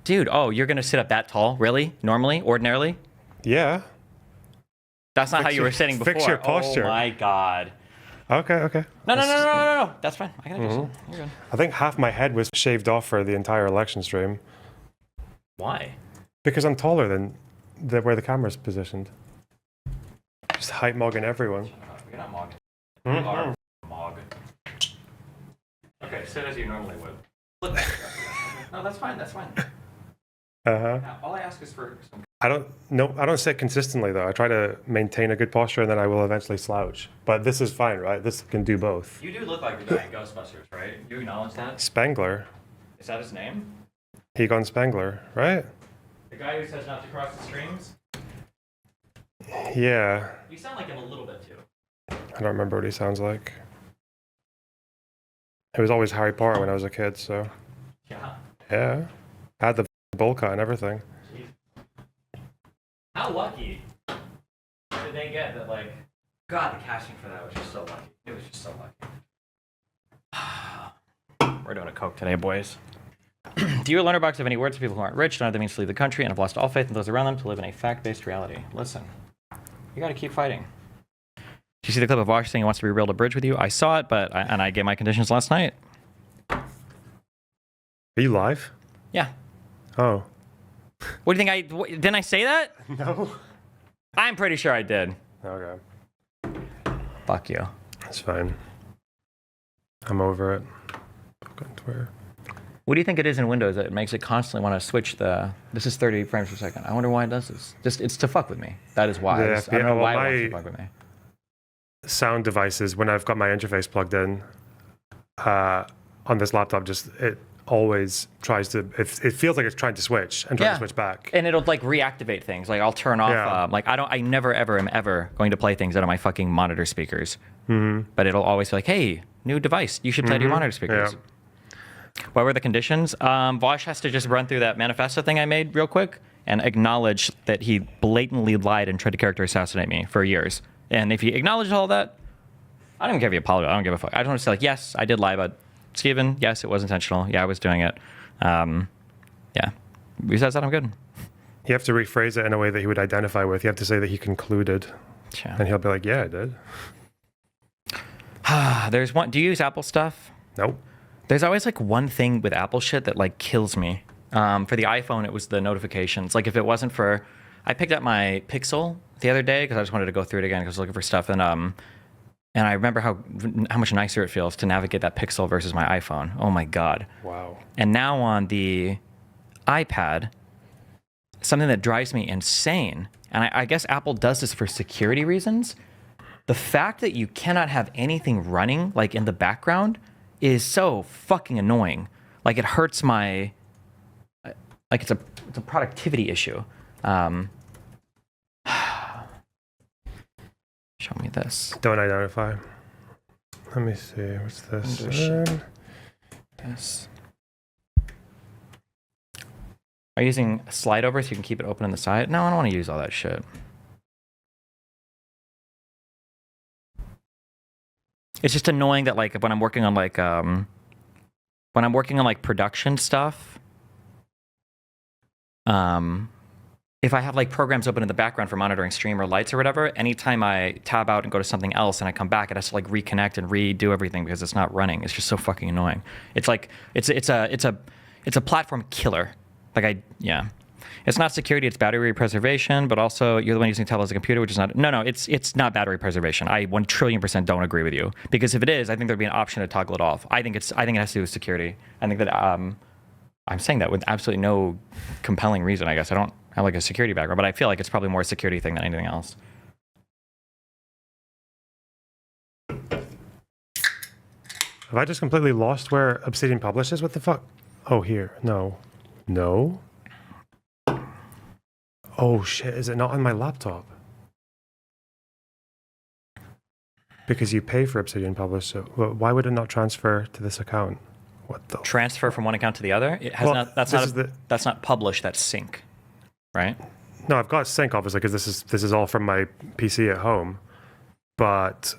Dude, oh, you're going to sit up that tall? Really? Normally? Ordinarily? Yeah. That's not how you were sitting before. Fix your posture. Oh my God. Okay. No. That's fine. I can adjust it. You're good. I think half my head was shaved off for the entire election stream. Why? Because I'm taller than where the camera's positioned. Just height mogging everyone. You're not mogging. You are mog. Okay, sit as you normally would. No, that's fine. Uh-huh. All I ask is for some... I don't sit consistently though. I try to maintain a good posture and then I will eventually slouch. But this is fine, right? This can do both. You do look like the guy in Ghostbusters, right? You acknowledge that? Spengler. Is that his name? Egon Spengler, right? The guy who says not to cross the streams? Yeah. You sound like him a little bit too. I don't remember what he sounds like. It was always Harry Potter when I was a kid, so. Yeah. Yeah. I had the bowl cut and everything. Jeez. How lucky did they get that, like... God, the casting for that was just so lucky. It was just so lucky. We're doing a Coke today, boys. Do you or Lonerbox have any words for people who aren't rich, don't have the means to leave the country, and have lost all faith in those around them to live in a fact-based reality? Listen, you gotta keep fighting. Did you see the clip of Wash saying he wants to rebuild a bridge with you? I saw it, but I gave my conditions last night. Are you live? Yeah. Oh. What do you think didn't I say that? No. I'm pretty sure I did. Okay. Fuck you. That's fine. I'm over it. Twitter. What do you think it is in Windows that makes it constantly want to switch this is 30 frames per second. I wonder why it does this. It's to fuck with me. That is why. Yeah, I don't know why it wants to fuck with me. Sound devices, when I've got my interface plugged in on this laptop, it always tries to, it feels like it's trying to switch and trying to switch back. And it'll like reactivate things. Like I'll turn off, I never ever am ever going to play things out of my fucking monitor speakers. Mm-hmm. But it'll always be like, hey, new device, you should play to your monitor speakers. Yeah. What were the conditions? Vosh has to just run through that manifesto thing I made real quick and acknowledge that he blatantly lied and tried to character assassinate me for years. And if he acknowledged all that, I don't even care if he apologized. I don't give a fuck. I just want to say, like, yes, I did lie about Steven. Yes, it was intentional. Yeah, I was doing it. Yeah. Besides that, I'm good. You have to rephrase it in a way that he would identify with. You have to say that he concluded. Yeah. And he'll be like, yeah, I did. There's one. Do you use Apple stuff? Nope. There's always like one thing with Apple shit that like kills me. For the iPhone, it was the notifications. Like if it wasn't for, I picked up my Pixel the other day because I just wanted to go through it again because I was looking for stuff. And I remember how much nicer it feels to navigate that Pixel versus my iPhone. Oh my God. Wow. And now on the iPad, something that drives me insane, and I guess Apple does this for security reasons, the fact that you cannot have anything running like in the background is so fucking annoying. Like it hurts my, like it's a productivity issue. Show me this. Don't identify. Let me see. What's this? Yes. Are you using a slide over so you can keep it open on the side? No, I don't want to use all that shit. It's just annoying that like when I'm working on like production stuff, if I have like programs open in the background for monitoring stream or lights or whatever, anytime I tab out and go to something else and I come back, it has to like reconnect and redo everything because it's not running. It's just so fucking annoying. It's like it's a platform killer. Like it's not security, it's battery preservation, but also you're the one using tablet as a computer, which is not. No, it's not battery preservation. I 1,000,000,000% don't agree with you because if it is, I think there'd be an option to toggle it off. I think it has to do with security. I think that I'm saying that with absolutely no compelling reason. I guess I don't have like a security background, but I feel like it's probably more a security thing than anything else. Have I just completely lost where Obsidian publishes? What the fuck? Oh, here. No. Oh shit, is it not on my laptop? Because you pay for Obsidian Publish, so why would it not transfer to this account? What the transfer from one account to the other? It has not. That's not publish. That's sync, right? No, I've got sync obviously because this is all from my PC at home, but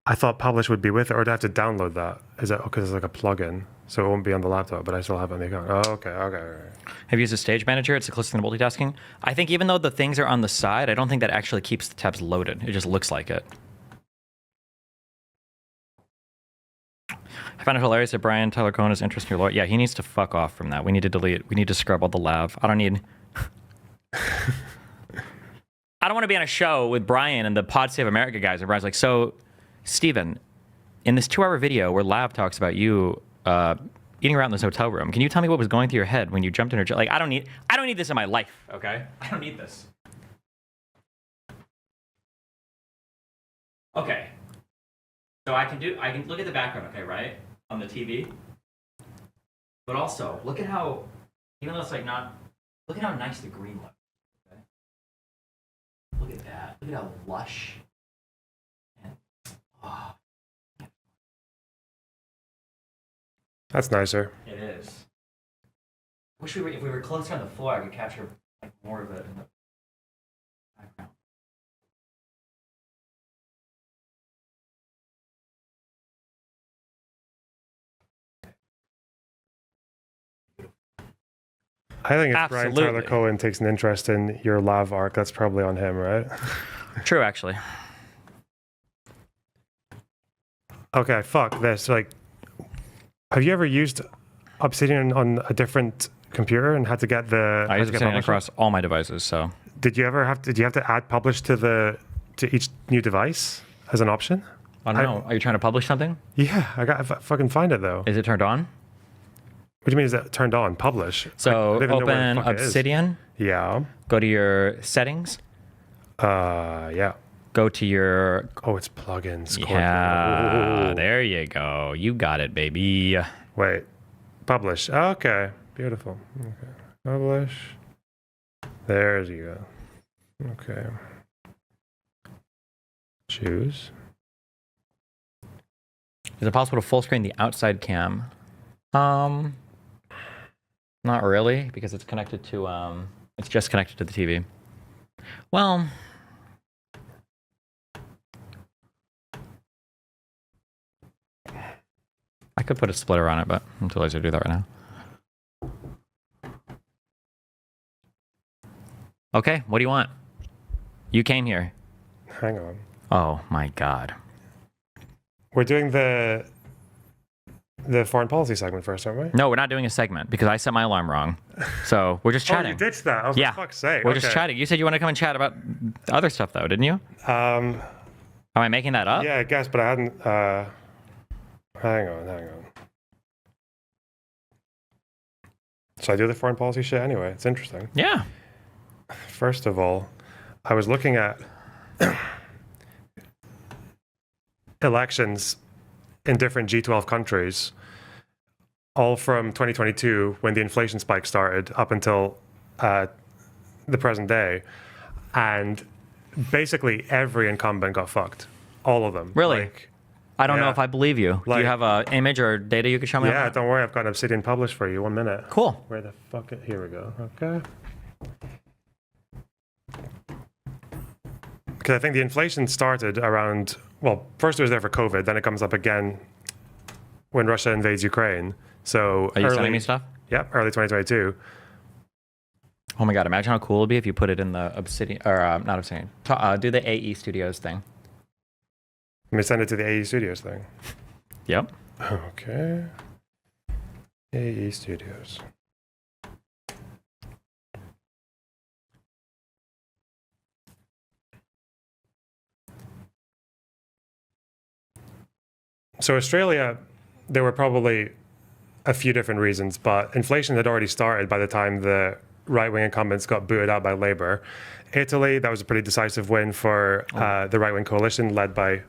I thought publish would be with it, or do I have to download that? Is that because it's like a plugin, so it won't be on the laptop, but I still have it on the account? Oh, okay. Have you used a stage manager? It's closer than multitasking. I think even though the things are on the side, I don't think that actually keeps the tabs loaded. It just looks like it. I found it hilarious that Brian Tyler Cohen is interested in your lawyer. Yeah, he needs to fuck off from that. We need to delete. We need to scrub all the lav. I don't need. I don't want to be on a show with Brian and the Pod Save America guys. And Brian's like, so, Steven, in this 2-hour video where Lav talks about you eating around in this hotel room, can you tell me what was going through your head when you jumped in her jet? Like, I don't need this in my life, okay? I don't need this. Okay. So I can look at the background, okay, right? On the TV. But also, look at how, even though it's like not, look at how nice the green looks. Okay? Look at that. Look at how lush. And, oh. That's nicer. It is. Wish if we were closer on the floor, I could capture like more of it in the background. I think if Absolutely. Brian Tyler Cohen takes an interest in your lav arc, that's probably on him, right? True, actually. Okay, fuck this. Like, have you ever used Obsidian on a different computer and had to get the? I use Obsidian across all my devices, so. Did you have to add publish to each new device as an option? I don't know. Are you trying to publish something? Yeah, I fucking find it though. Is it turned on? What do you mean? Is that turned on? Publish. So open Obsidian. Yeah. Go to your settings. Yeah. Go to your. Oh, it's plugins. Yeah. There you go. You got it, baby. Wait. Publish. Okay. Beautiful. Okay. Publish. There you go. Okay. Choose. Is it possible to full screen the outside cam? Not really, because it's connected to it's just connected to the TV. Well, I could put a splitter on it, but I'm too lazy to do that right now. Okay, what do you want? You came here. Hang on. Oh my God. We're doing the foreign policy segment first, aren't we? No, we're not doing a segment because I set my alarm wrong. So we're just chatting. Oh, you ditched that? Oh, yeah. for fuck's sake. We're just chatting. You said you want to come and chat about the other stuff, though, didn't you? Am I making that up? Yeah, I guess, but I hadn't. Hang on. So I do the foreign policy shit anyway. It's interesting. Yeah. First of all, I was looking at elections in different G12 countries, all from 2022 when the inflation spike started up until the present day, and basically every incumbent got fucked. All of them. Really? Like, I don't know if I believe you. Do you have an image or data you could show me? Yeah, don't worry. I've got Obsidian published for you. 1 minute. Cool. Where the fuck? Here we go. Okay. Because I think the inflation started around, well, first it was there for COVID, then it comes up again when Russia invades Ukraine. So are you sending me stuff? Yep, early 2022. Oh my God, imagine how cool it would be if you put it in the Obsidian, or not Obsidian, do the AE Studios thing. Let me send it to the AE Studios thing. Yep. Okay. AE Studios. So Australia, there were probably a few different reasons, but inflation had already started by the time the right-wing incumbents got booted out by Labour. Italy, that was a pretty decisive win for the right-wing coalition led by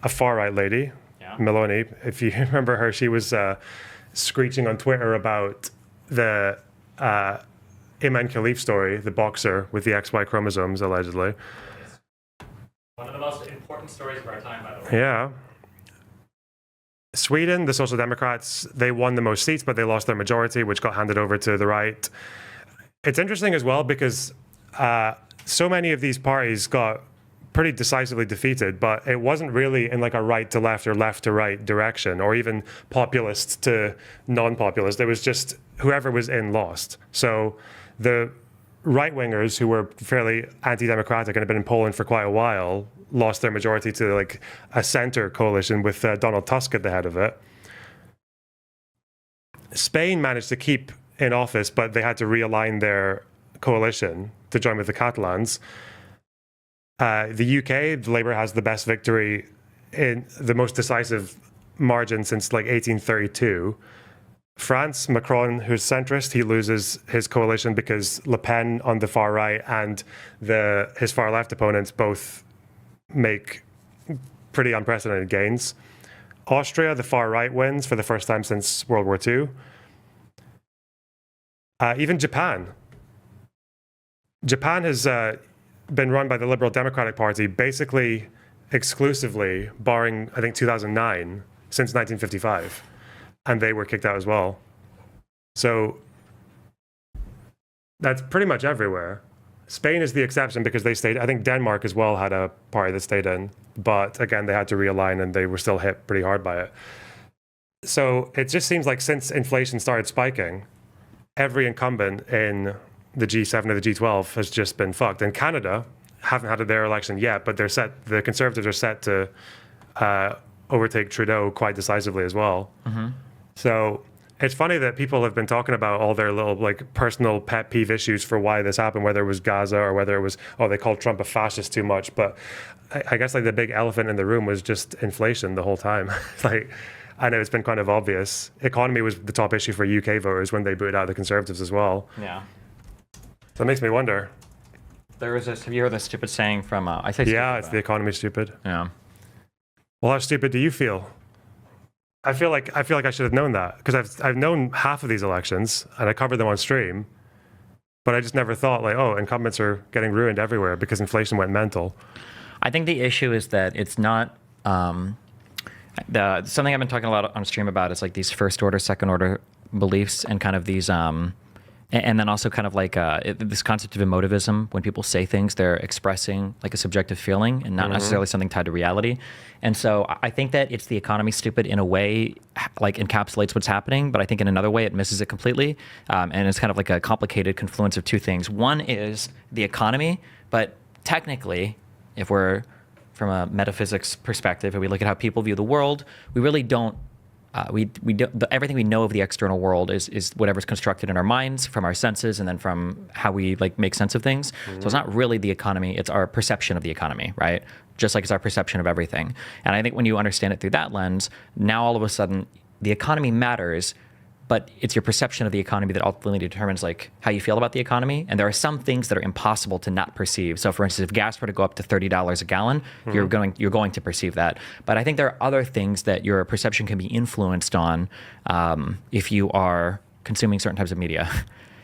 a far-right lady, Meloni. If you remember her, she was screeching on Twitter about the Imran Khalif story, the boxer with the XY chromosomes, allegedly. One of the most important stories of our time, by the way. Yeah. Sweden, the Social Democrats, they won the most seats, but they lost their majority, which got handed over to the right. It's interesting as well because so many of these parties got pretty decisively defeated, but it wasn't really in like a right to left or left to right direction, or even populist to non-populist. It was just whoever was in lost. So the right-wingers, who were fairly anti-democratic and had been in Poland for quite a while, lost their majority to like a center coalition with Donald Tusk at the head of it. Spain managed to keep in office, but they had to realign their coalition to join with the Catalans. The UK, the Labour has the best victory in the most decisive margin since like 1832. France, Macron, who's centrist, he loses his coalition because Le Pen on the far right and his far left opponents both make pretty unprecedented gains. Austria, the far right, wins for the first time since World War II. Even Japan. Japan has been run by the Liberal Democratic Party basically exclusively, barring, I think, 2009, since 1955. And they were kicked out as well. So that's pretty much everywhere. Spain is the exception because they stayed. I think Denmark as well had a party that stayed in. But again, they had to realign and they were still hit pretty hard by it. So it just seems like since inflation started spiking, every incumbent in the G7 or the G12 has just been fucked. And Canada haven't had their election yet, but the Conservatives are set to overtake Trudeau quite decisively as well. Mm-hmm. So it's funny that people have been talking about all their little like personal pet peeve issues for why this happened, whether it was Gaza or whether it was, they called Trump a fascist too much. But I guess like the big elephant in the room was just inflation the whole time. Like, I know it's been kind of obvious. Economy was the top issue for UK voters when they booted out the Conservatives as well. Yeah. So it makes me wonder. There was this, have you heard this stupid saying from, I say stupid, yeah, it's the economy stupid. Yeah. Well, how stupid do you feel? I feel like I should have known that because I've known half of these elections and I covered them on stream, but I just never thought like, incumbents are getting ruined everywhere because inflation went mental. I think the issue is that it's not something I've been talking a lot on stream about is like these first order, second order beliefs and kind of these and then also kind of like this concept of emotivism. When people say things, they're expressing like a subjective feeling and not necessarily something tied to reality. And so I think that it's the economy stupid in a way, like encapsulates what's happening, but I think in another way it misses it completely. And it's kind of like a complicated confluence of two things. One is the economy, but technically, if we're from a metaphysics perspective and we look at how people view the world, we really don't. Everything we know of the external world is whatever's constructed in our minds, from our senses, and then from how we like make sense of things. Mm-hmm. So it's not really the economy; it's our perception of the economy, right? Just like it's our perception of everything. And I think when you understand it through that lens, now all of a sudden the economy matters, but it's your perception of the economy that ultimately determines like how you feel about the economy. And there are some things that are impossible to not perceive. So for instance, if gas were to go up to $30 a gallon, you're going to perceive that. But I think there are other things that your perception can be influenced on if you are consuming certain types of media.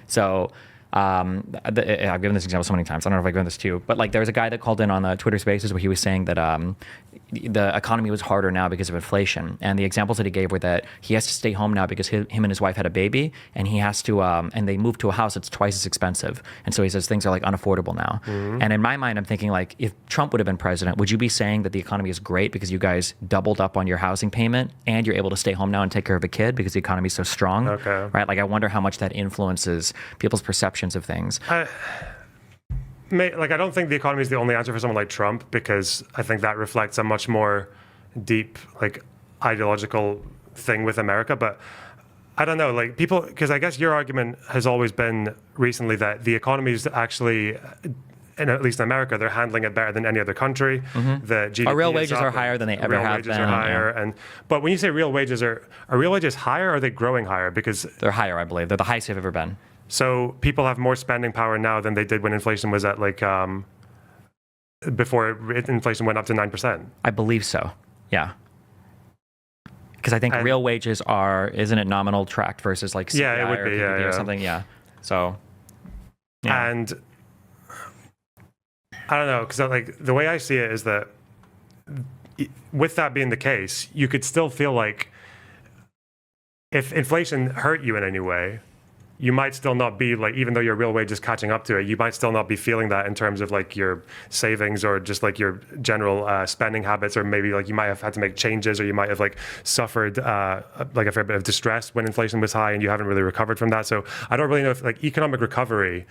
So I've given this example so many times. I don't know if I've given this to you, but like there was a guy that called in on the Twitter Spaces where he was saying that the economy was harder now because of inflation. And the examples that he gave were that he has to stay home now because him and his wife had a baby, and he has to, and they moved to a house that's twice as expensive. And so he says things are like unaffordable now. Mm-hmm. And in my mind, I'm thinking like, if Trump would have been president, would you be saying that the economy is great because you guys doubled up on your housing payment and you're able to stay home now and take care of a kid because the economy is so strong? Okay. Right? Like I wonder how much that influences people's perceptions of things. I don't think the economy is the only answer for someone like Trump, because I think that reflects a much more deep, like, ideological thing with America. But I don't know, like people, because I guess your argument has always been recently that the economy is actually, at least in America, they're handling it better than any other country. Mm-hmm. The GDP our real wages are higher than they ever have been. Real wages are higher, yeah. But when you say real wages, are real wages higher, or are they growing higher? Because they're higher, I believe. They're the highest they've ever been. So people have more spending power now than they did when inflation was at like before inflation went up to 9%. I believe so. Yeah. Because I think real wages isn't it nominal tracked versus like CPI it would be, or something? Yeah. So. Yeah. And I don't know, because like the way I see it is that with that being the case, you could still feel like if inflation hurt you in any way, you might still not be like, even though your real wage is catching up to it, you might still not be feeling that in terms of like your savings or just like your general spending habits, or maybe like you might have had to make changes, or you might have like suffered like a fair bit of distress when inflation was high and you haven't really recovered from that. So I don't really know if like economic recovery,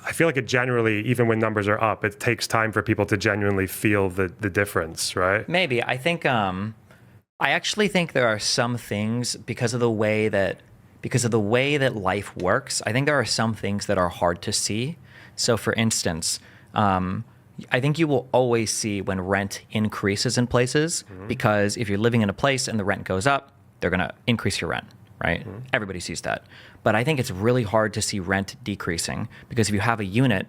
I feel like it generally, even when numbers are up, it takes time for people to genuinely feel the difference, right? Maybe. I think I actually think there are some things because of the way that life works. I think there are some things that are hard to see. So for instance, I think you will always see when rent increases in places, because if you're living in a place and the rent goes up, they're going to increase your rent, right? Everybody sees that. But I think it's really hard to see rent decreasing, because if you have a unit,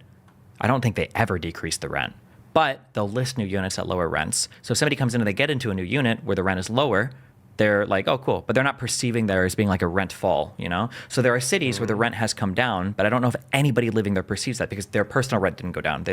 I don't think they ever decrease the rent. But they'll list new units at lower rents. So if somebody comes in and they get into a new unit where the rent is lower, they're like, oh, cool. But they're not perceiving there as being like a rent fall, you know? So there are cities where the rent has come down, but I don't know if anybody living there perceives that, because their personal rent didn't go down.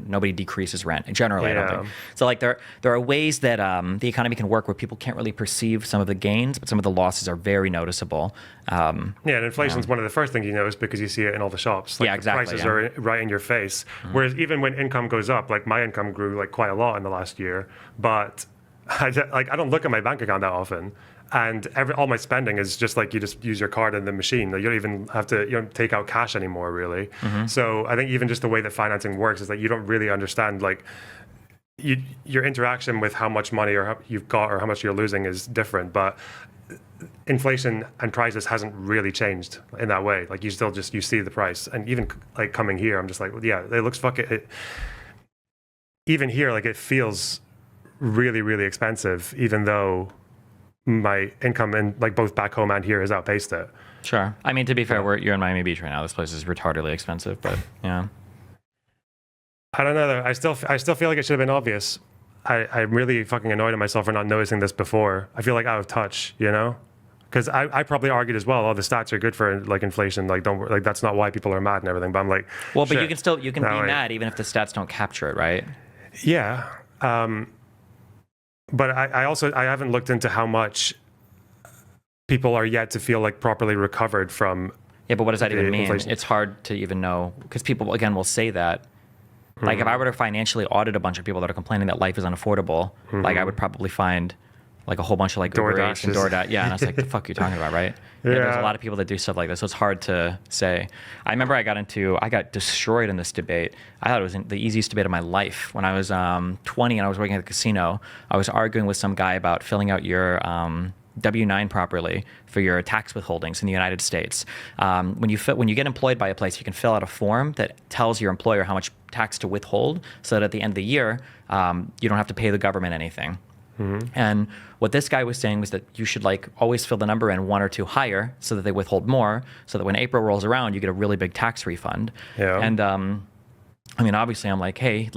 Nobody decreases rent. Generally, I don't think. So like there are ways that the economy can work where people can't really perceive some of the gains, but some of the losses are very noticeable. And inflation's one of the first things you notice, because you see it in all the shops. Like exactly. The prices are right in your face. Whereas even when income goes up, like my income grew like quite a lot in the last year, but I don't look at my bank account that often, and all my spending is just like you just use your card in the machine. You don't even have to take out cash anymore, really. So I think even just the way that financing works is that you don't really understand like your interaction with how much money you've got or how much you're losing is different, but inflation and prices hasn't really changed in that way. Like you still you see the price, and even like coming here, I'm just like, well, yeah, it looks even here, like it feels really, really expensive, even though my income in like both back home and here has outpaced it. Sure. I mean, to be fair, you're in Miami Beach right now. This place is retardedly expensive, but yeah. I don't know though. I still feel like it should have been obvious. I'm really fucking annoyed at myself for not noticing this before. I feel like out of touch, you know? Because I probably argued as well, oh, the stats are good for like inflation, like don't like that's not why people are mad and everything. But I'm like, well, but you can be mad even if the stats don't capture it, right? Yeah. But I haven't looked into how much people are yet to feel like properly recovered from. Yeah, but what does that even mean? Inflation. It's hard to even know, because people again will say that. Like if I were to financially audit a bunch of people that are complaining that life is unaffordable, like I would probably find like a whole bunch of like Uber Eats and DoorDash. Yeah, and I was like, the fuck are you talking about, right? Yeah. There's a lot of people that do stuff like this, so it's hard to say. I remember I got destroyed in this debate. I thought it was the easiest debate of my life. When I was 20 and I was working at the casino, I was arguing with some guy about filling out your W-9 properly for your tax withholdings in the United States. When you get employed by a place, you can fill out a form that tells your employer how much tax to withhold, so that at the end of the year, you don't have to pay the government anything. And what this guy was saying was that you should like always fill the number in 1 or 2 higher, so that they withhold more, so that when April rolls around, you get a really big tax refund. Yeah. And I mean, obviously, I'm like, hey,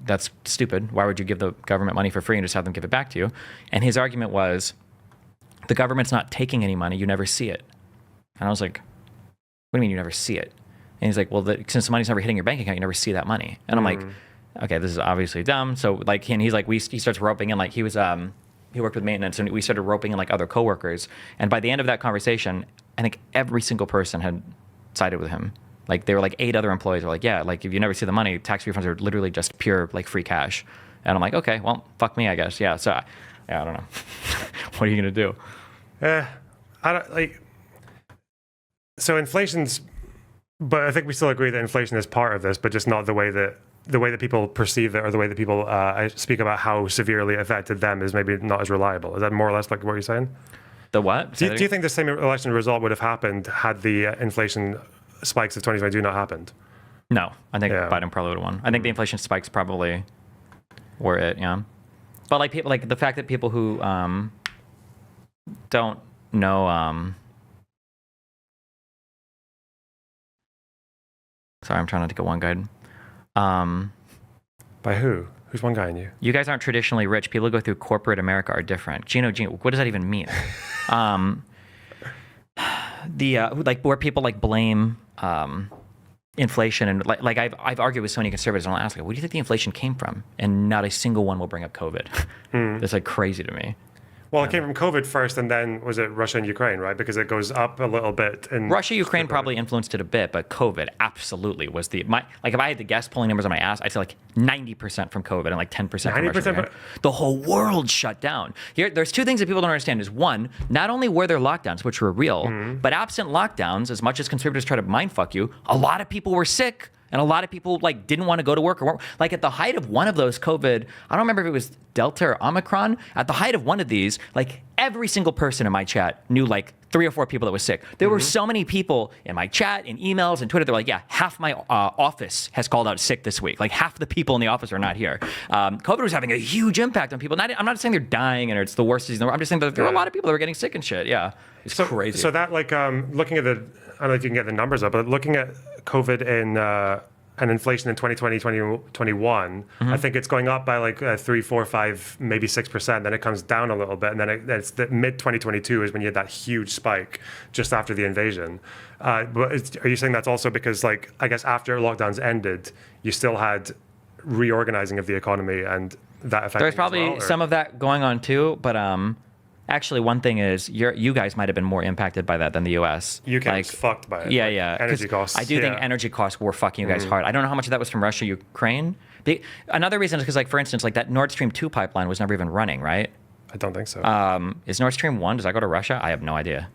that's stupid. Why would you give the government money for free and just have them give it back to you? And his argument was, the government's not taking any money. You never see it. And I was like, what do you mean you never see it? And he's like, well, since the money's never hitting your bank account, you never see that money. And I'm like, okay, this is obviously dumb. So like, and he's like, he starts roping in, like he worked with maintenance, and we started roping in like other coworkers. And by the end of that conversation, I think every single person had sided with him. Like there were like 8 other employees were like, yeah, like if you never see the money, tax refunds are literally just pure like free cash. And I'm like, okay, well, fuck me, I guess. Yeah. So I don't know. What are you going to do? I don't like. So inflation's, but I think we still agree that inflation is part of this, but just not the way that people perceive it, or the way that people speak about how severely affected them is maybe not as reliable. Is that more or less like what you're saying? The what? Do you think the same election result would have happened had the inflation spikes of 2022 not happened? No, I think Biden probably would have won. I think the inflation spikes probably were it, yeah. But like people, like the fact that people who don't know. Sorry, I'm trying not to get one guide. By who? Who's one guy in you? You guys aren't traditionally rich. People who go through corporate America are different. Gino, what does that even mean? Like where people like blame inflation, and like I've argued with so many conservatives, and I'll ask, like, where do you think the inflation came from? And not a single one will bring up COVID. That's like crazy to me. Well, it came from COVID first, and then was it Russia and Ukraine, right? Because it goes up a little bit. In Russia, Ukraine probably influenced it a bit, but COVID absolutely was like if I had to guess, pulling numbers on my ass, I'd say like 90% from COVID and like 10% from Russia. The whole world shut down. There's two things that people don't understand. Is one, not only were there lockdowns, which were real, but absent lockdowns, as much as conservatives try to mindfuck you, a lot of people were sick. And a lot of people like didn't want to go to work or weren't. Like at the height of one of those COVID, I don't remember if it was Delta or Omicron. At the height of one of these, like every single person in my chat knew like 3 or 4 people that was sick. There were so many people in my chat, in emails, and Twitter. They're like, yeah, half my office has called out sick this week. Like half the people in the office are not here. COVID was having a huge impact on people. I'm not saying they're dying and it's the worst disease in the world. I'm just saying that there were a lot of people that were getting sick and shit. Yeah, it's crazy. So that like looking at I don't know if you can get the numbers up, but looking at COVID and inflation in 2020, 2021, I think it's going up by like 3, 4, 5, maybe 6%. Then it comes down a little bit, and then it's the mid 2022 is when you had that huge spike just after the invasion. But are you saying that's also because, like, I guess after lockdowns ended, you still had reorganizing of the economy and that affected? There's probably some of that going on too, but actually, one thing is, you guys might have been more impacted by that than the U.S. UK was fucked by it. Yeah. Energy costs. I do think energy costs were fucking you guys hard. I don't know how much of that was from Russia, Ukraine. Another reason is because, like, for instance, like that Nord Stream 2 pipeline was never even running, right? I don't think so. Is Nord Stream 1, does that go to Russia? I have no idea.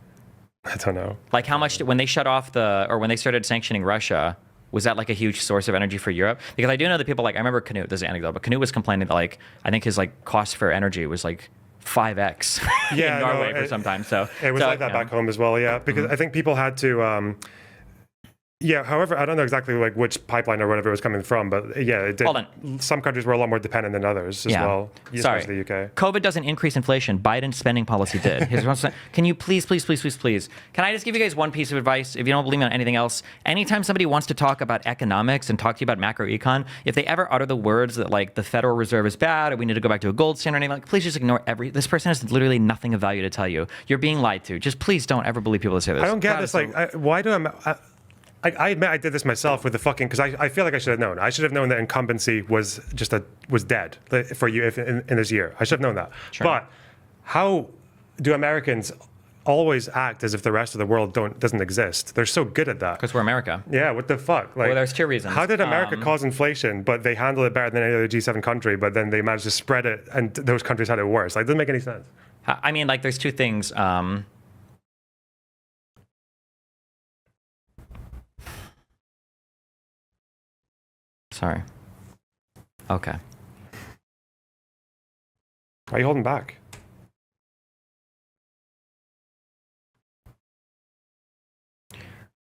I don't know. Like, how much, when they shut off when they started sanctioning Russia, was that like a huge source of energy for Europe? Because I do know that people, like, I remember Canute, this is an anecdote, but Canute was complaining that, like, I think his, like, cost for energy was, like, 5x in Norway for some time. So it was like that back home as well, yeah. Because I think people had to, however, I don't know exactly like which pipeline or whatever it was coming from, but yeah, it did. Hold on. Some countries were a lot more dependent than others as well. Sorry. Especially the UK. COVID doesn't increase inflation. Biden's spending policy did. Can you please, can I just give you guys one piece of advice? If you don't believe me on anything else, anytime somebody wants to talk about economics and talk to you about macroecon, if they ever utter the words that like the Federal Reserve is bad or we need to go back to a gold standard, or anything, like, please just ignore this person has literally nothing of value to tell you. You're being lied to. Just please don't ever believe people that say this. I don't get this. Like, why do I admit I did this myself with the fucking, because I feel like I should have known. I should have known that incumbency was dead for you in this year. I should have known that. Sure. But how do Americans always act as if the rest of the world doesn't exist? They're so good at that. Because we're America. Yeah, what the fuck? Like, well, there's 2 reasons. How did America cause inflation, but they handle it better than any other G7 country, but then they managed to spread it and those countries had it worse? Like, it doesn't make any sense. I mean, like, there's 2 things. Sorry. Okay. Why are you holding back?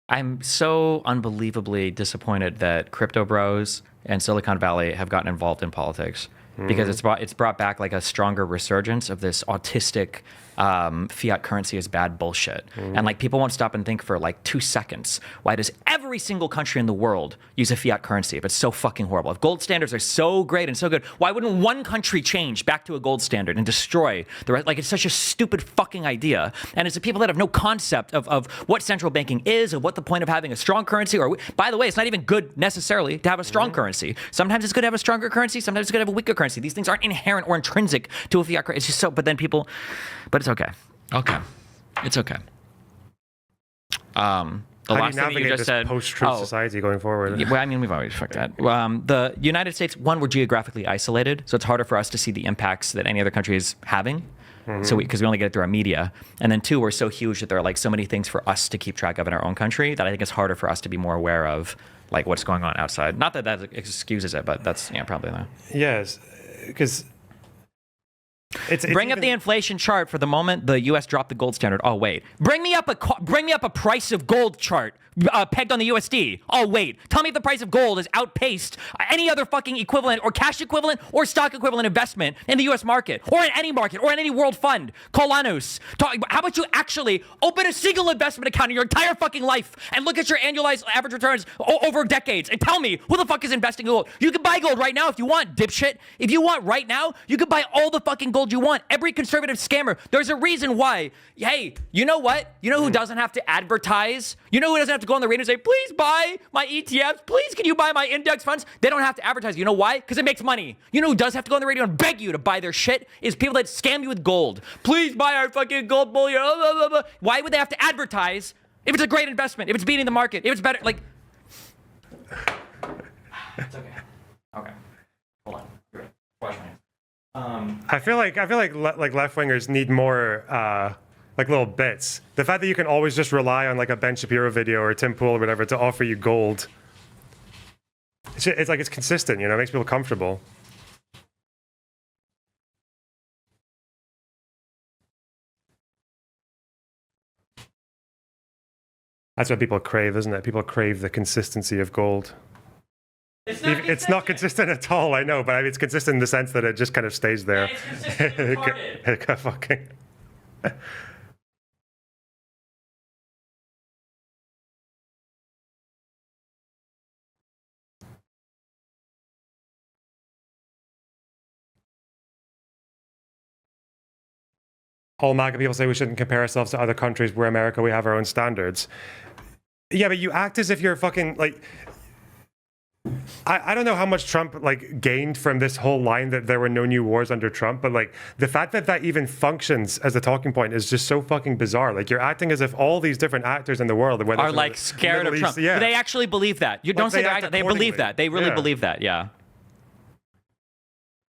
I'm so unbelievably disappointed that crypto bros and Silicon Valley have gotten involved in politics, because it's brought back like a stronger resurgence of this autistic fiat currency is bad bullshit. And like people won't stop and think for like 2 seconds, why does every single country in the world use a fiat currency if it's so fucking horrible? If gold standards are so great and so good, why wouldn't one country change back to a gold standard and destroy the rest? Like, it's such a stupid fucking idea. And it's the people that have no concept of what central banking is, of what the point of having a strong currency, or by the way, it's not even good necessarily to have a strong currency. Sometimes it's good to have a stronger currency, sometimes it's good to have a weaker currency. These things aren't inherent or intrinsic to a fiat currency. It's just so, but it's okay. Okay. It's okay. The last thing you just said, post-truth society going forward? Well, I mean, we've always fucked that. The United States, one, we're geographically isolated, so it's harder for us to see the impacts that any other country is having. So because we only get it through our media. And then 2, we're so huge that there are like so many things for us to keep track of in our own country that I think it's harder for us to be more aware of like what's going on outside. Not that that excuses it, but that's probably that. Yes, because bring up the inflation chart for the moment the U.S. dropped the gold standard. Oh wait, bring me up a price of gold chart pegged on the USD. Oh wait, tell me if the price of gold has outpaced any other fucking equivalent or cash equivalent or stock equivalent investment in the U.S. market or in any market or in any world fund. Colanus, how about you actually open a single investment account in your entire fucking life and look at your annualized average returns over decades and tell me who the fuck is investing in gold? You can buy gold right now if you want, dipshit. If you want right now, you can buy all the fucking gold you want. Every conservative scammer, there's a reason why. Hey, you know what? You know who doesn't have to advertise? You know who doesn't have to to go on the radio and say, please buy my ETFs. Please, can you buy my index funds? They don't have to advertise. You know why? Because it makes money. You know who does have to go on the radio and beg you to buy their shit? Is people that scam you with gold. Please buy our fucking gold bullion. Blah, blah, blah. Why would they have to advertise if it's a great investment, if it's beating the market, if it's better? Like, it's okay. Okay. Hold on. You're right. Wash my hands. I feel like left wingers need more like little bits. The fact that you can always just rely on like a Ben Shapiro video or Tim Pool or whatever to offer you gold. It's like it's consistent, you know, it makes people comfortable. That's what people crave, isn't it? People crave the consistency of gold. It's not consistent at all, I know, but I mean, it's consistent in the sense that it just kind of stays there. Yeah, it's consistent. It fucking... All MAGA people say we shouldn't compare ourselves to other countries. We're America, we have our own standards. Yeah, but you act as if you're fucking, like... I don't know how much Trump like gained from this whole line that there were no new wars under Trump, but like the fact that that even functions as a talking point is just so fucking bizarre. Like you're acting as if all these different actors in the world are like scared of Trump. Yeah. They actually believe that. You don't say they're acting. They believe that. They really believe that. Yeah.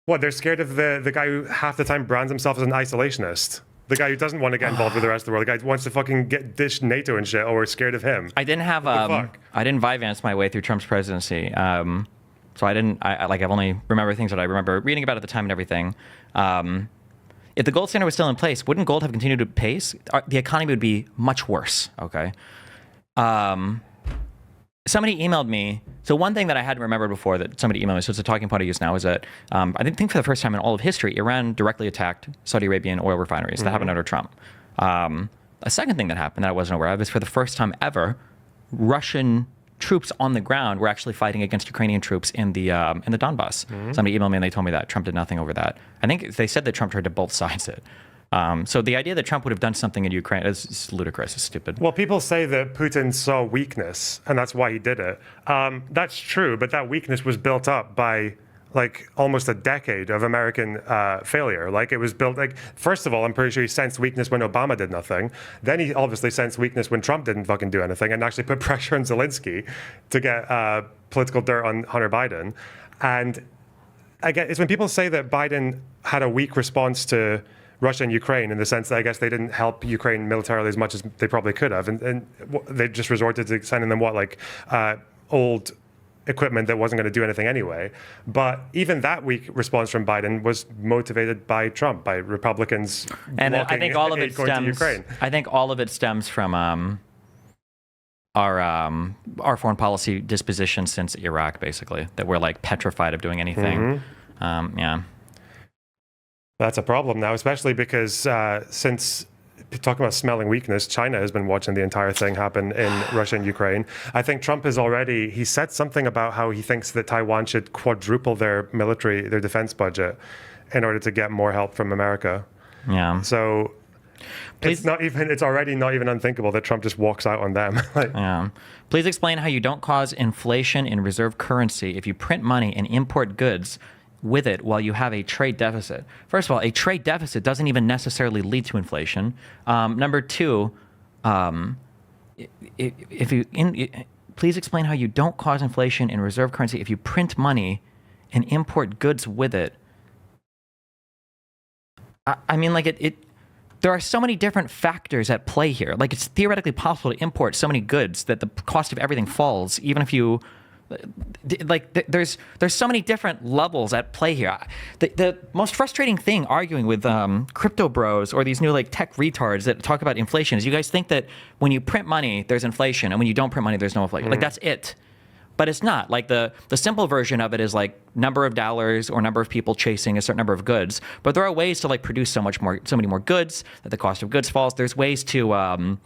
What, they're scared of the guy who half the time brands himself as an isolationist? The guy who doesn't want to get involved with the rest of the world. The guy who wants to fucking dish NATO and shit. Oh, we're scared of him. I didn't have I didn't Vyvanse my way through Trump's presidency. So I've only remember things that I remember reading about at the time and everything. If the gold standard was still in place, wouldn't gold have continued to pace? The economy would be much worse. Okay. Somebody emailed me. So one thing that I hadn't remembered before that somebody emailed me, so it's a talking point I use now, is that I think for the first time in all of history, Iran directly attacked Saudi Arabian oil refineries. That happened under Trump. A second thing that happened that I wasn't aware of is for the first time ever, Russian troops on the ground were actually fighting against Ukrainian troops in the Donbass. Somebody emailed me and they told me that Trump did nothing over that. I think they said that Trump tried to both sides it. So the idea that Trump would have done something in Ukraine is ludicrous. It's stupid. Well, people say that Putin saw weakness, and that's why he did it. That's true, but that weakness was built up by like almost a decade of American failure. Like it was built. Like first of all, I'm pretty sure he sensed weakness when Obama did nothing. Then he obviously sensed weakness when Trump didn't fucking do anything, and actually put pressure on Zelensky to get political dirt on Hunter Biden. And again, it's when people say that Biden had a weak response to Russia and Ukraine in the sense that I guess they didn't help Ukraine militarily as much as they probably could have. And they just resorted to sending them old equipment that wasn't going to do anything anyway. But even that weak response from Biden was motivated by Trump, by Republicans. And I think all of it stems. I think all of it stems from our foreign policy disposition since Iraq, basically, that we're like petrified of doing anything. Yeah. That's a problem now, especially because since talking about smelling weakness, China has been watching the entire thing happen in Russia and Ukraine. I think Trump has already, he said something about how he thinks that Taiwan should quadruple their defense budget in order to get more help from America. Yeah. So it's already not even unthinkable that Trump just walks out on them. Yeah. Please explain how you don't cause inflation in reserve currency if you print money and import goods with it while you have a trade deficit. First of all, a trade deficit doesn't even necessarily lead to inflation. Number two, please explain how you don't cause inflation in reserve currency if you print money and import goods with it. I mean, like there are so many different factors at play here. Like it's theoretically possible to import so many goods that the cost of everything falls, even if you. Like there's so many different levels at play here. The most frustrating thing arguing with crypto bros or these new like tech retards that talk about inflation is you guys think that when you print money there's inflation and when you don't print money there's no inflation. Like that's it. But it's not. Like the simple version of it is like number of dollars or number of people chasing a certain number of goods. But there are ways to like produce so many more goods that the cost of goods falls. There's ways to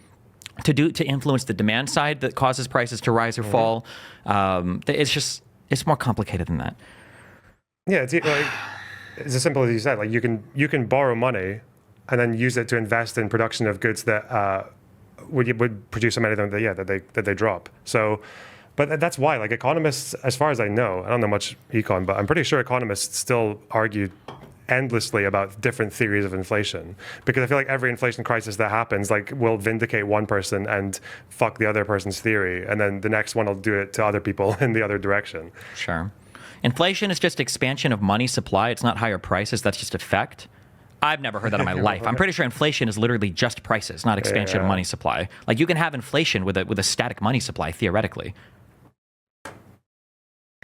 influence the demand side that causes prices to rise or fall. It's more complicated than that. Yeah, it's as simple as you said. Like you can borrow money and then use it to invest in production of goods that would produce so many of them that they drop. So, but that's why, like, economists, as far as I know, I don't know much econ, but I'm pretty sure economists still argue endlessly about different theories of inflation, because I feel like every inflation crisis that happens, like, will vindicate one person and fuck the other person's theory, and then the next one will do it to other people in the other direction. Sure. Inflation is just expansion of money supply. It's not higher prices. That's just effect. I've never heard that in my life. I'm pretty sure inflation is literally just prices, not expansion of money supply. Like, you can have inflation with a static money supply, theoretically.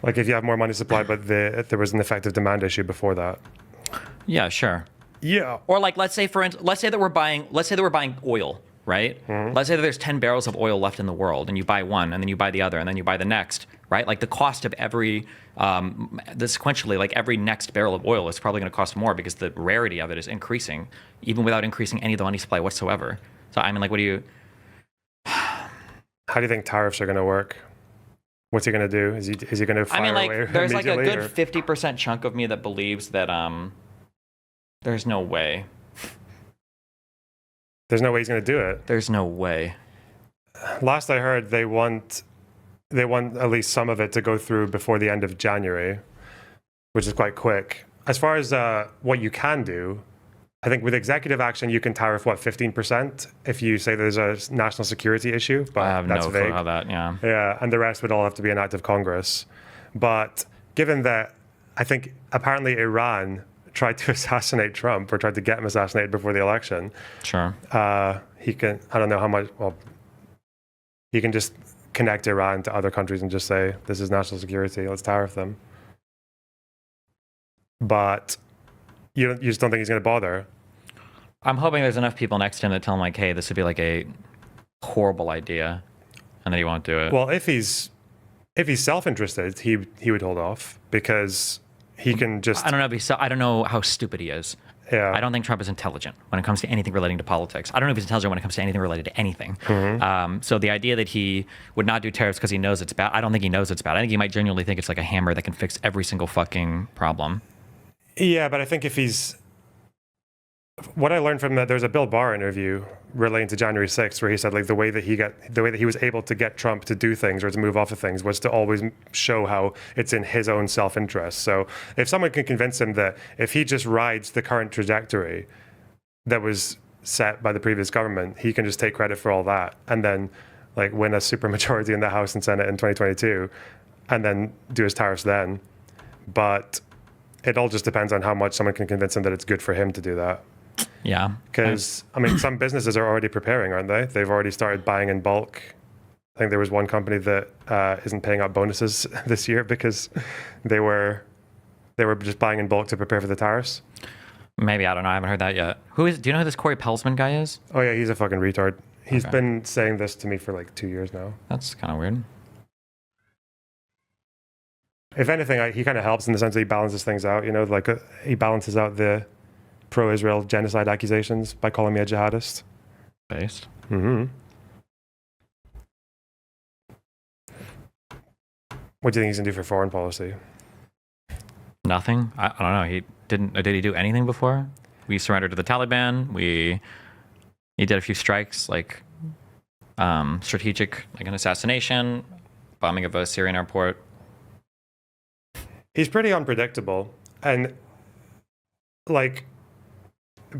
Like, if you have more money supply, but there was an effective demand issue before that. Yeah, sure. Yeah. Or like, let's say that we're buying oil, right? Let's say that there's 10 barrels of oil left in the world, and you buy one, and then you buy the other, and then you buy the next, right? Like, the cost of sequentially, like, every next barrel of oil is probably going to cost more because the rarity of it is increasing, even without increasing any of the money supply whatsoever. So, I mean, like, how do you think tariffs are going to work? What's he going to do? Is he going to fire away there's like a good or? 50% chunk of me that believes that there's no way. There's no way he's going to do it. There's no way. Last I heard, they want at least some of it to go through before the end of January, which is quite quick. As far as what you can do, I think with executive action, you can tariff, 15% if you say there's a national security issue, but I have that's no vague. clue how that, yeah. Yeah, and the rest would all have to be an act of Congress. But given that, I think apparently Iran tried to assassinate Trump, or tried to get him assassinated before the election. Sure. He can, I don't know how much, well, he can just connect Iran to other countries and just say, this is national security, let's tariff them. But you just don't think he's going to bother? I'm hoping there's enough people next to him that tell him, like, hey, this would be like a horrible idea, and then he won't do it. Well, if he's self-interested, he would hold off, because he can just... I don't know. I don't know how stupid he is. Yeah. I don't think Trump is intelligent when it comes to anything relating to politics. I don't know if he's intelligent when it comes to anything related to anything. So the idea that he would not do tariffs because he knows it's bad, I don't think he knows it's bad. I think he might genuinely think it's like a hammer that can fix every single fucking problem. Yeah, but I think if he's... What I learned from that, there's a Bill Barr interview relating to January 6th where he said, like, the way that he was able to get Trump to do things or to move off of things was to always show how it's in his own self-interest. So if someone can convince him that if he just rides the current trajectory that was set by the previous government, he can just take credit for all that and then, like, win a supermajority in the House and Senate in 2022 and then do his tariffs then. But it all just depends on how much someone can convince him that it's good for him to do that. Yeah. Because, I mean, some businesses are already preparing, aren't they? They've already started buying in bulk. I think there was one company that isn't paying out bonuses this year because they were just buying in bulk to prepare for the tariffs. Maybe, I don't know. I haven't heard that yet. Do you know who this Corey Peltzman guy is? Oh, yeah, he's a fucking retard. He's been saying this to me for like 2 years now. That's kind of weird. If anything, he kind of helps in the sense that he balances things out, you know, like he balances out the pro-Israel genocide accusations by calling me a jihadist. Based. Mm-hmm. What do you think he's going to do for foreign policy? Nothing. I don't know. Did he do anything before? We surrendered to the Taliban. He did a few strikes, like strategic, like an assassination, bombing of a Syrian airport. He's pretty unpredictable. And, like,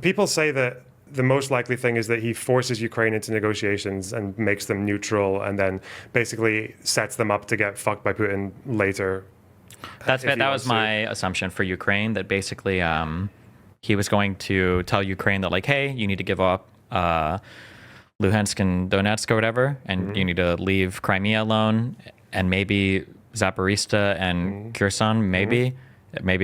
people say that the most likely thing is that he forces Ukraine into negotiations and makes them neutral and then basically sets them up to get fucked by Putin later. That was my assumption for Ukraine, that basically he was going to tell Ukraine that, like, hey, you need to give up Luhansk and Donetsk or whatever, and you need to leave Crimea alone, and maybe Zaporizhzhia and Kherson, maybe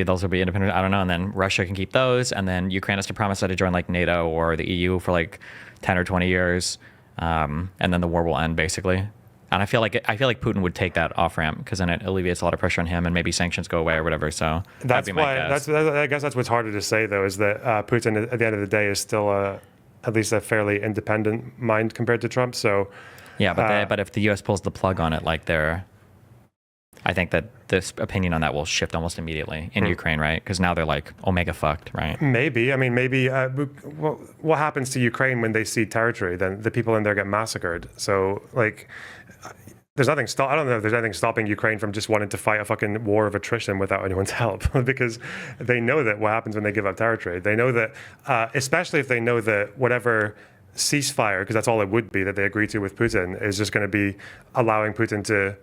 those will be independent. I don't know. And then Russia can keep those, and then Ukraine has to promise that to join like NATO or the EU for like 10 or 20 years, and then the war will end basically. And I feel like Putin would take that off ramp because then it alleviates a lot of pressure on him, and maybe sanctions go away or whatever. So that's why. I guess that's what's harder to say though, is that Putin at the end of the day is still at least a fairly independent mind compared to Trump. So yeah, but if the U.S. pulls the plug on it, like I think that this opinion on that will shift almost immediately in Ukraine, right? Because now they're like omega fucked, right? Maybe. I mean, maybe. What happens to Ukraine when they see territory? Then the people in there get massacred. So, like, there's nothing. I don't know if there's anything stopping Ukraine from just wanting to fight a fucking war of attrition without anyone's help, because they know that what happens when they give up territory. They know that, especially if they know that whatever ceasefire, because that's all it would be that they agree to with Putin, is just going to be allowing Putin to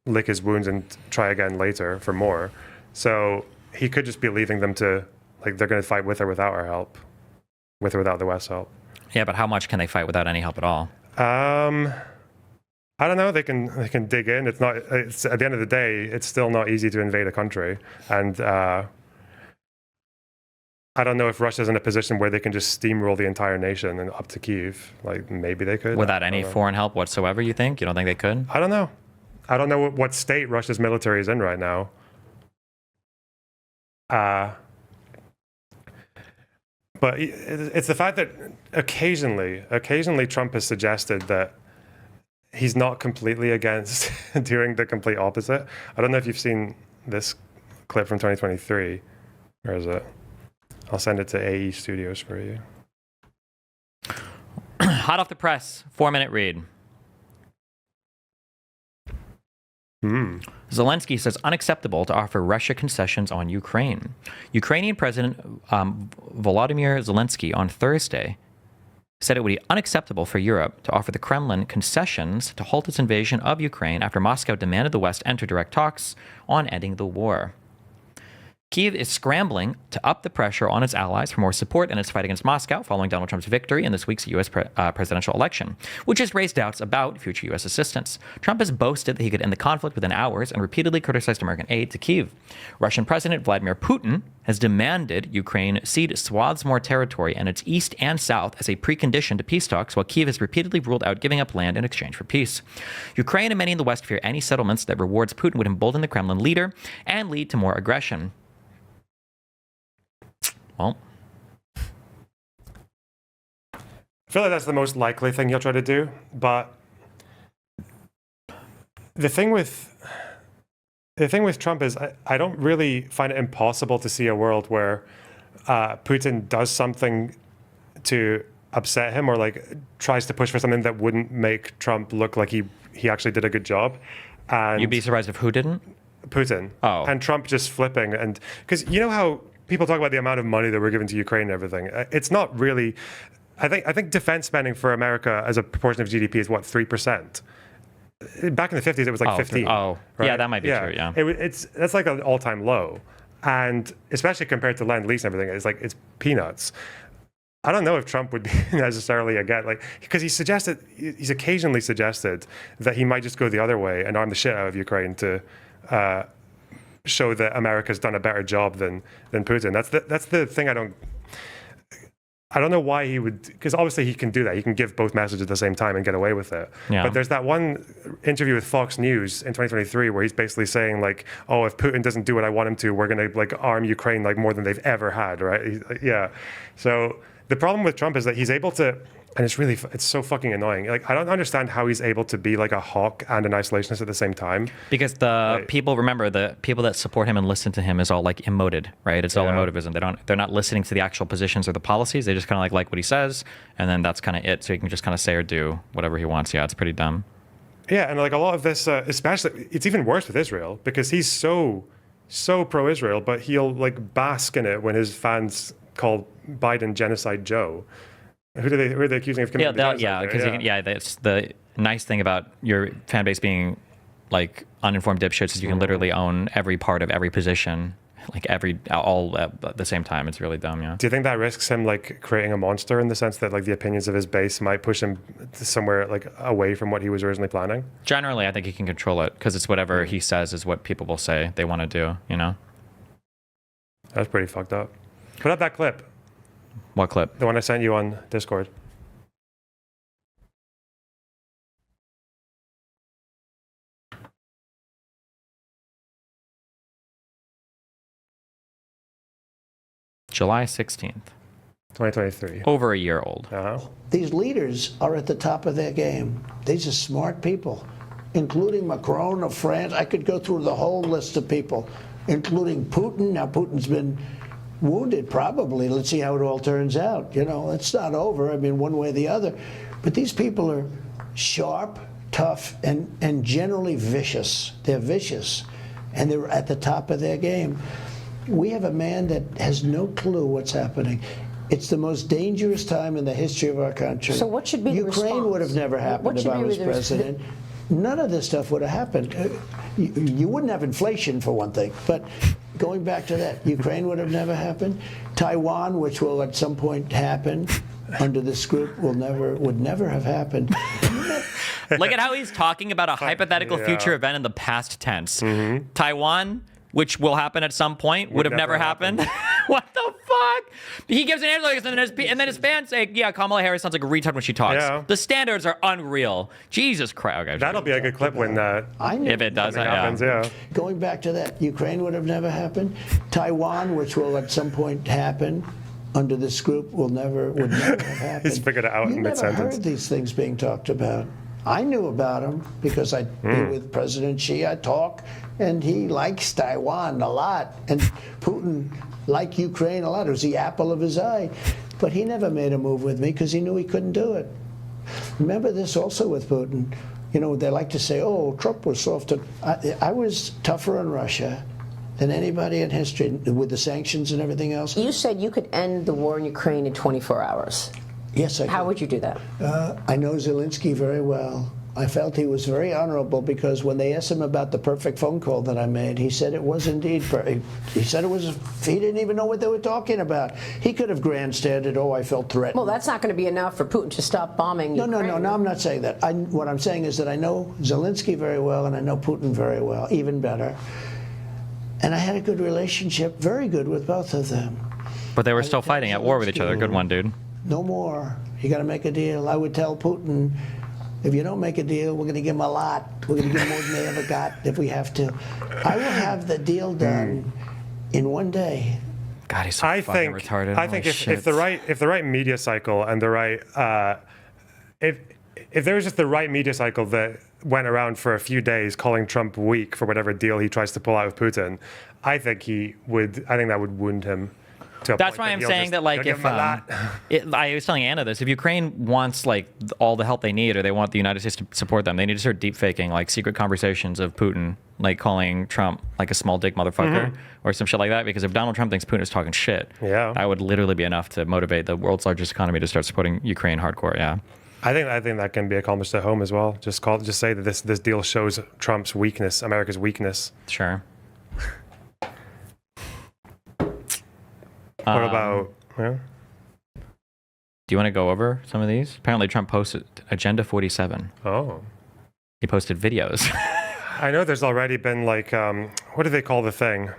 lick his wounds and try again later for more. So he could just be leaving them to, like, they're going to fight with or without our help, with or without the West's help. Yeah, but how much can they fight without any help at all? I don't know. They can dig in. It's not. It's at the end of the day, it's still not easy to invade a country, and I don't know if Russia's in a position where they can just steamroll the entire nation and up to Kyiv. Like, maybe they could Without any foreign help whatsoever. You think? You don't think they could? I don't know. I don't know what state Russia's military is in right now. But it's the fact that occasionally Trump has suggested that he's not completely against doing the complete opposite. I don't know if you've seen this clip from 2023. Where is it? I'll send it to AE Studios for you. Hot off the press, 4-minute read. Zelensky says unacceptable to offer Russia concessions on Ukraine. Ukrainian President Volodymyr Zelensky on Thursday said it would be unacceptable for Europe to offer the Kremlin concessions to halt its invasion of Ukraine after Moscow demanded the West enter direct talks on ending the war. Kyiv is scrambling to up the pressure on its allies for more support in its fight against Moscow following Donald Trump's victory in this week's U.S. presidential election, which has raised doubts about future U.S. assistance. Trump has boasted that he could end the conflict within hours and repeatedly criticized American aid to Kyiv. Russian President Vladimir Putin has demanded Ukraine cede swaths more territory in its east and south as a precondition to peace talks, while Kyiv has repeatedly ruled out giving up land in exchange for peace. Ukraine and many in the West fear any settlements that rewards Putin would embolden the Kremlin leader and lead to more aggression. Well, I feel like that's the most likely thing he'll try to do, but the thing with Trump is I don't really find it impossible to see a world where Putin does something to upset him or like tries to push for something that wouldn't make Trump look like he actually did a good job. And you'd be surprised if who didn't? Putin. Oh. And Trump just flipping. And because you know how people talk about the amount of money that we're giving to Ukraine and everything. It's not really. I think defense spending for America as a proportion of GDP is what, 3%. Back in the 50s, it was like 15. Oh, right? Yeah, that might be true. Yeah, that's like an all-time low, and especially compared to Lend-Lease and everything, it's peanuts. I don't know if Trump would be necessarily because he's occasionally suggested that he might just go the other way and arm the shit out of Ukraine to show that America's done a better job than Putin. That's the thing I don't know why he would, because obviously he can do that. He can give both messages at the same time and get away with it. Yeah. But there's that one interview with Fox News in 2023 where he's basically saying like, oh, if Putin doesn't do what I want him to, we're going to like arm Ukraine like more than they've ever had, right? Yeah. So the problem with Trump is that he's able to, and it's so fucking annoying. Like, I don't understand how he's able to be like a hawk and an isolationist at the same time. Because the people that support him and listen to him is all like emoted, right? It's all emotivism. They're not listening to the actual positions or the policies. They just kind of like what he says, and then that's kind of it. So he can just kind of say or do whatever he wants. Yeah, it's pretty dumb. Yeah, and like a lot of this, especially, it's even worse with Israel because he's so pro-Israel, but he'll like bask in it when his fans call Biden Genocide Joe. Who are they accusing of committing genocide? That's the nice thing about your fan base being like uninformed dipshits is you can literally own every part of every position, like all at the same time. It's really dumb. Yeah. Do you think that risks him like creating a monster in the sense that like the opinions of his base might push him somewhere like away from what he was originally planning? Generally, I think he can control it because it's whatever he says is what people will say they want to do. You know. That's pretty fucked up. Put up that clip. What clip? The one I sent you on Discord. July 16th. 2023. Over a year old. Uh-huh. These leaders are at the top of their game. These are smart people. including Macron of France. I could go through the whole list of people, including Putin. Now, Putin's been wounded, probably. Let's see how it all turns out. You know, it's not over. I mean, one way or the other. But these people are sharp, tough, and generally vicious. They're vicious, and they're at the top of their game. We have a man that has no clue what's happening. It's the most dangerous time in the history of our country. So what should be the response? Ukraine would have never happened if I was president. None of this stuff would have happened. You wouldn't have inflation, for one thing. But going back to that, Ukraine would have never happened. Taiwan, which will at some point happen under this group, would never have happened. Look at how he's talking about a hypothetical future event in the past tense. Taiwan, which will happen at some point, would have never happened. What the fuck? He gives an answer like this, and then his fans say, yeah, Kamala Harris sounds like a retard when she talks. Yeah. The standards are unreal. Jesus Christ. Okay, That'll be a good clip when that if it does happens, yeah. Going back to that, Ukraine would have never happened. Taiwan, which will at some point happen under this group, would never have happened. He's figured it out in mid-sentence. You never heard these things being talked about. I knew about them because I'd be with President Xi. I talk, and he likes Taiwan a lot, and Putin liked Ukraine a lot. It was the apple of his eye. But he never made a move with me because he knew he couldn't do it. Remember this also with Putin. You know, they like to say, oh, Trump was soft. I was tougher on Russia than anybody in history with the sanctions and everything else. You said you could end the war in Ukraine in 24 hours. Yes, I could. How would you do that? I know Zelensky very well. I felt he was very honorable because when they asked him about the perfect phone call that I made, he said it was indeed perfect. He said it was, he didn't even know what they were talking about. He could have grandstanded, oh, I felt threatened. Well, that's not going to be enough for Putin to stop bombing Ukraine. No, I'm not saying that. What I'm saying is that I know Zelensky very well and I know Putin very well, even better. And I had a good relationship, very good with both of them. But they were still fighting at war with each other. Good one, dude. No more. You got to make a deal. I would tell Putin, if you don't make a deal, we're going to give them a lot. We're going to give them more than they ever got if we have to. I will have the deal done in one day. God, he's so fucking retarded. I think if the right media cycle and the right if there was just the right media cycle that went around for a few days calling Trump weak for whatever deal he tries to pull out with Putin, I think that would wound him. That's why I'm saying that, like, if I was telling Anna this, if Ukraine wants like all the help they need, or they want the United States to support them, they need to start deep faking like secret conversations of Putin, like calling Trump like a small dick motherfucker or some shit like that. Because if Donald Trump thinks Putin is talking shit, that would literally be enough to motivate the world's largest economy to start supporting Ukraine hardcore. Yeah. I think that can be accomplished at home as well. Just say that this deal shows Trump's weakness, America's weakness. Sure. What about? Yeah? Do you want to go over some of these? Apparently, Trump posted Agenda 47. Oh. He posted videos. I know there's already been like, what do they call the thing?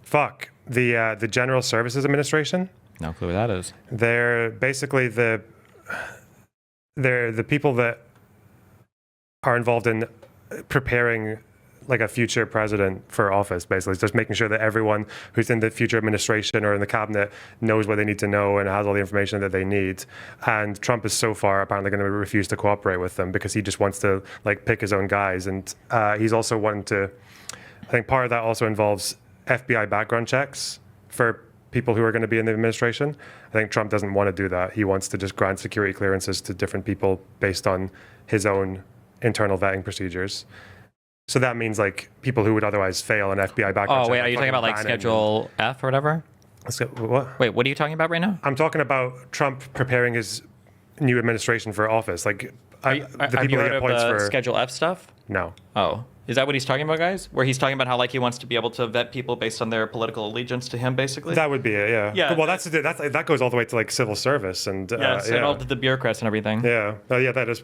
The General Services Administration. No clue what that is. They're basically they're the people that are involved in preparing like a future president for office. Basically, it's just making sure that everyone who's in the future administration or in the cabinet knows what they need to know and has all the information that they need. And Trump is so far apparently going to refuse to cooperate with them because he just wants to like pick his own guys. And he's also wanting to, I think part of that also involves FBI background checks for people who are going to be in the administration. I think Trump doesn't want to do that. He wants to just grant security clearances to different people based on his own internal vetting procedures. So that means like people who would otherwise fail an FBI background check. Oh, wait, are you talking about like Schedule F or whatever? What? Wait, what are you talking about right now? I'm talking about Trump preparing his new administration for office. Like have you heard of the Schedule F stuff? No. Oh, is that what he's talking about, guys? Where he's talking about how like he wants to be able to vet people based on their political allegiance to him, basically? That would be it, yeah. Yeah. Well, that goes all the way to like civil service and and all to the bureaucrats and everything. Yeah. That is.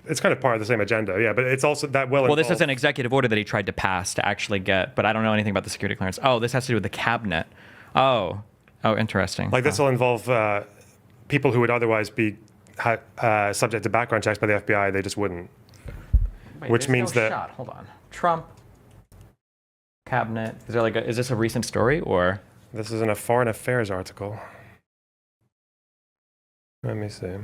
It's kind of part of the same agenda, yeah, but it's also that will. Well, this is an executive order that he tried to pass to actually get, but I don't know anything about the security clearance. Oh, this has to do with the cabinet. Oh, interesting. Like this will involve people who would otherwise be subject to background checks by the FBI. They just wouldn't. Wait, which means that. Hold on. Trump cabinet. Is this a recent story or? This is in a Foreign Affairs article. Let me see.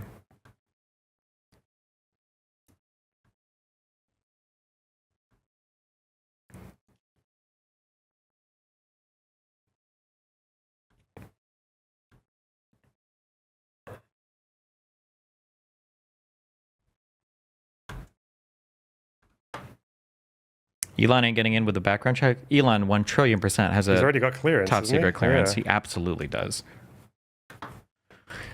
Elon ain't getting in with the background check. Elon 1,000,000,000% has He's a already got clearance. top secret clearance. Yeah. He absolutely does.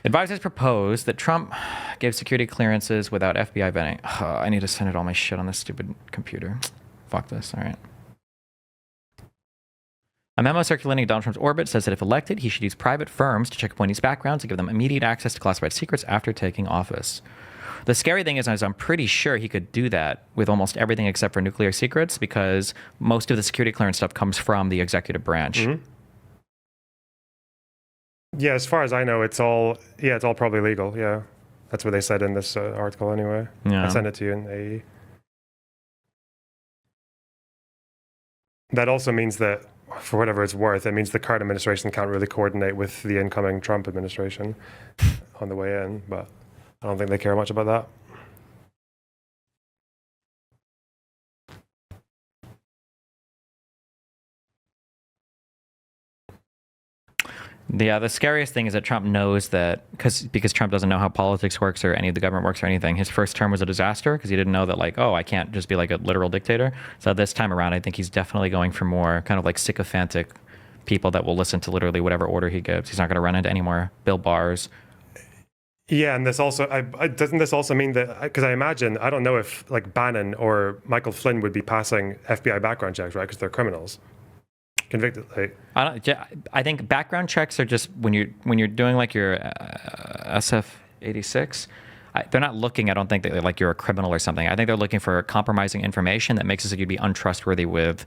Advisors proposed that Trump gave security clearances without FBI vetting. Oh, I need to send it all my shit on this stupid computer. Fuck this. All right. A memo circulating in Donald Trump's orbit says that if elected, he should use private firms to check appointees' backgrounds and give them immediate access to classified secrets after taking office. The scary thing is I'm pretty sure he could do that with almost everything except for nuclear secrets, because most of the security clearance stuff comes from the executive branch. Mm-hmm. Yeah, as far as I know, it's all probably legal. Yeah, that's what they said in this article anyway. Yeah. I sent it to you in AE. That also means that, for whatever it's worth, it means the current administration can't really coordinate with the incoming Trump administration on the way in, but I don't think they care much about that. Yeah, the scariest thing is that Trump knows that, because Trump doesn't know how politics works or any of the government works or anything. His first term was a disaster because he didn't know that, like, oh, I can't just be like a literal dictator. So this time around, I think he's definitely going for more kind of like sycophantic people that will listen to literally whatever order he gives. He's not going to run into any more Bill Barrs. Yeah, and this also, doesn't this also mean that, because I imagine, I don't know if like Bannon or Michael Flynn would be passing FBI background checks, right? Because they're criminals. Convicted. Like, I think background checks are just when you're doing like your SF-86. They're not looking. I don't think that like you're a criminal or something. I think they're looking for compromising information that makes it so you'd be untrustworthy with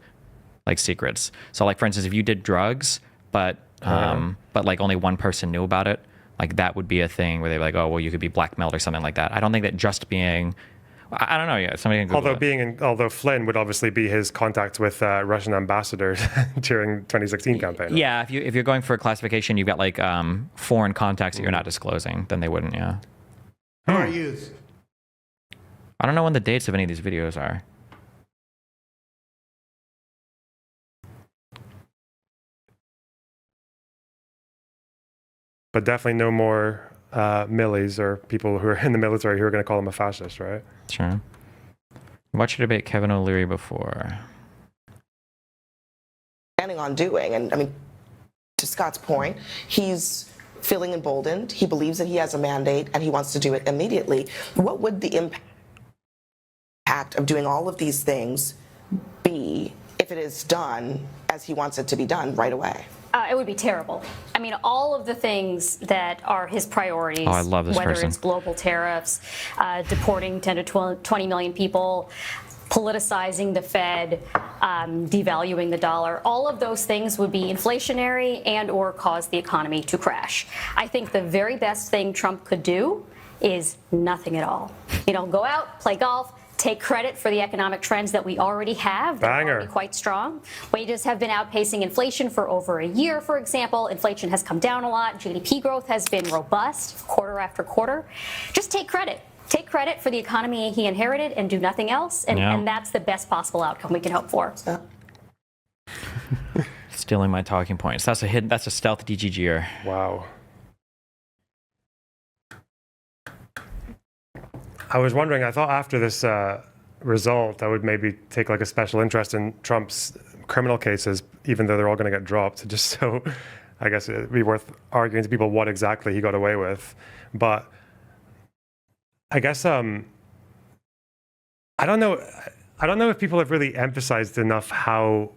like secrets. So like for instance, if you did drugs, but like only one person knew about it, like that would be a thing where they're like, oh well, you could be blackmailed or something like that. I don't think that just being, I don't know. Yeah, somebody can Google although Flynn would obviously be his contact with Russian ambassadors during 2016 campaign. Right? Yeah, if you're going for a classification, you've got like foreign contacts that you're not disclosing, then they wouldn't. Yeah. Who are you? I don't know when the dates of any of these videos are. But definitely no more millies or people who are in the military who are going to call him a fascist, right? Sure. Watch your debate Kevin O'Leary before. Planning on doing, and I mean, to Scott's point, he's feeling emboldened. He believes that he has a mandate and he wants to do it immediately. What would the impact of doing all of these things be if it is done as he wants it to be done right away? It would be terrible. I mean, all of the things that are his priorities, Oh, I love this whether person. it's global tariffs, deporting 10 to 20 million people, politicizing the Fed, devaluing the dollar, all of those things would be inflationary and or cause the economy to crash. I think the very best thing Trump could do is nothing at all. You know, go out, play golf, take credit for the economic trends that we already have. They're already quite strong. Wages have been outpacing inflation for over a year, for example. Inflation has come down a lot. GDP growth has been robust quarter after quarter. Just take credit. Take credit for the economy he inherited and do nothing else. And that's the best possible outcome we can hope for. Stealing my talking points. That's a stealth DGGer. Wow. I was wondering, I thought after this result, I would maybe take like a special interest in Trump's criminal cases, even though they're all going to get dropped, just so I guess it'd be worth arguing to people what exactly he got away with. But I guess I don't know if people have really emphasized enough how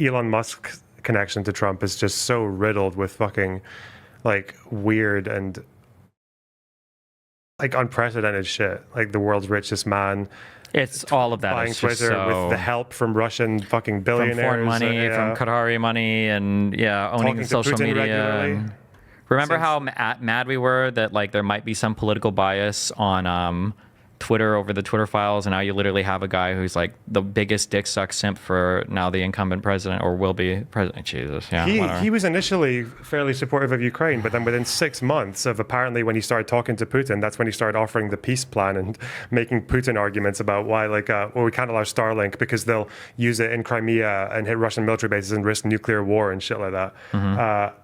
Elon Musk's connection to Trump is just so riddled with fucking like weird and like unprecedented shit, like the world's richest man. It's all of that. Buying It's just Twitter so, with the help from Russian fucking billionaires. from foreign money, from Qatari money, and owning Talking to social Putin media. regularly. Remember how mad we were that like there might be some political bias on Twitter over the Twitter files, and now you literally have a guy who's like the biggest dick suck simp for now the incumbent president or will be president. Jesus, yeah. He was initially fairly supportive of Ukraine, but then within 6 months of apparently when he started talking to Putin, that's when he started offering the peace plan and making Putin arguments about why we can't allow Starlink because they'll use it in Crimea and hit Russian military bases and risk nuclear war and shit like that. Mm-hmm.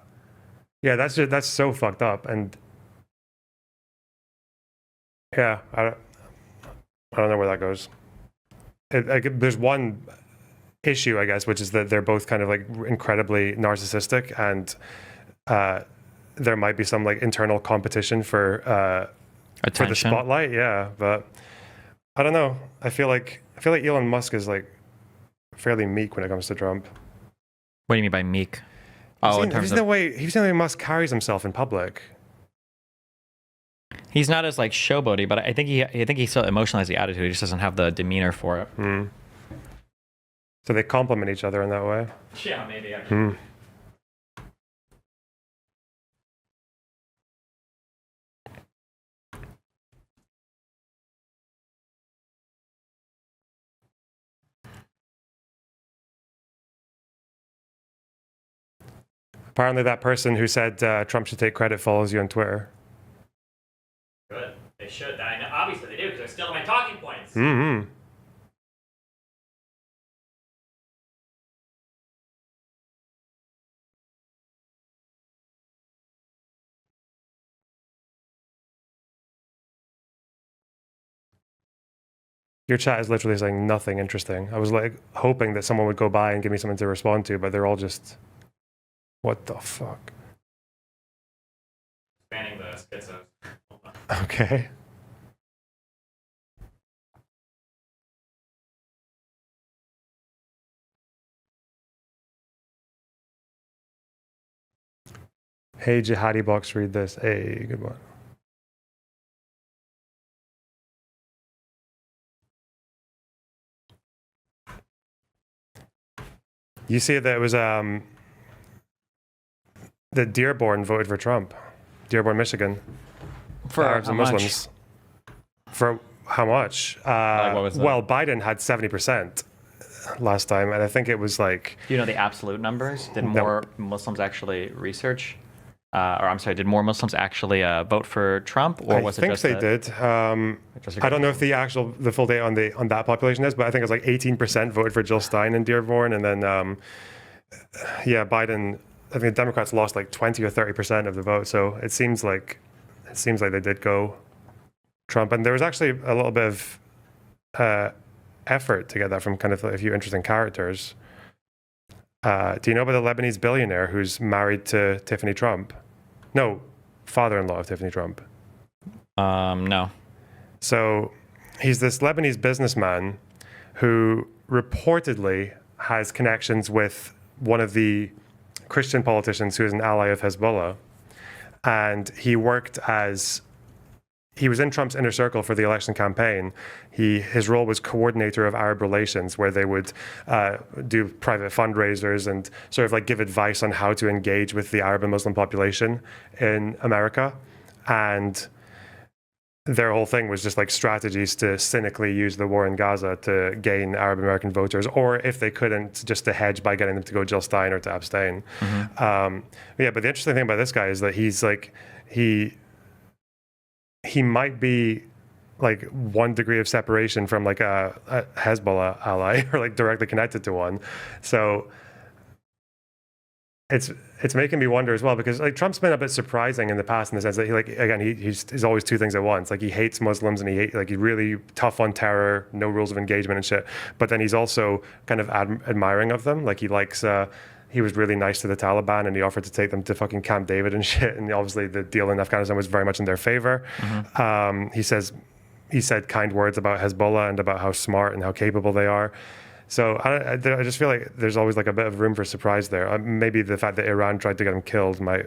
Yeah, that's so fucked up. And yeah, I don't know where that goes. There's one issue, I guess, which is that they're both kind of like incredibly narcissistic, and there might be some like internal competition for the Attention. spotlight. Yeah, but I don't know. I feel like Elon Musk is like fairly meek when it comes to Trump. What do you mean by meek? Oh, in terms He's the of way Musk carries himself in public. he's not as like showboaty, but I think he still emotionally has the attitude. He just doesn't have the demeanor for it. So they complement each other in that way. Yeah, maybe. Actually. Apparently, that person who said Trump should take credit follows you on Twitter. Good. They should. I know. Obviously, they do because they're still my talking points. Mm-hmm. Your chat is literally saying nothing interesting. I was like hoping that someone would go by and give me something to respond to, but they're all just, what the fuck? Banning the schizos. Okay. Hey, Jihadi Box, read this. Hey, good one. You see that it was that Dearborn voted for Trump. Dearborn, Michigan. For Arabs and how much? Muslims. For how much? Like, what was that? Well, Biden had 70% last time, and I think it was like, Do you know the absolute numbers? Did more Muslims actually research? Or I'm sorry, did more Muslims actually vote for Trump, or was I it think just they that- did. just I don't know if the full data on that population is, but I think it was like 18% voted for Jill Stein in Dearborn, and then Biden. I think the Democrats lost like 20 or 30% of the vote, so it seems like they did go Trump, and there was actually a little bit of effort to get that from kind of a few interesting characters. Do you know about the Lebanese billionaire who's married to Tiffany Trump? No, father-in-law of Tiffany Trump. No. So he's this Lebanese businessman who reportedly has connections with one of the Christian politicians who is an ally of Hezbollah. And he was in Trump's inner circle for the election campaign. His role was coordinator of Arab relations, where they would do private fundraisers and sort of like give advice on how to engage with the Arab and Muslim population in America. And their whole thing was just like strategies to cynically use the war in Gaza to gain Arab American voters, or if they couldn't, just to hedge by getting them to go Jill Stein or to abstain. But the interesting thing about this guy is that he's like, he might be like 1 degree of separation from like a Hezbollah ally or like directly connected to one. So it's making me wonder as well, because like Trump's been a bit surprising in the past in the sense that he's always two things at once. Like he hates Muslims and he's really tough on terror, no rules of engagement and shit. But then he's also kind of admiring of them. Like he likes. He was really nice to the Taliban, and he offered to take them to fucking Camp David and shit. And obviously, the deal in Afghanistan was very much in their favor. He said kind words about Hezbollah and about how smart and how capable they are. So I just feel like there's always like a bit of room for surprise there. Maybe the fact that Iran tried to get him killed might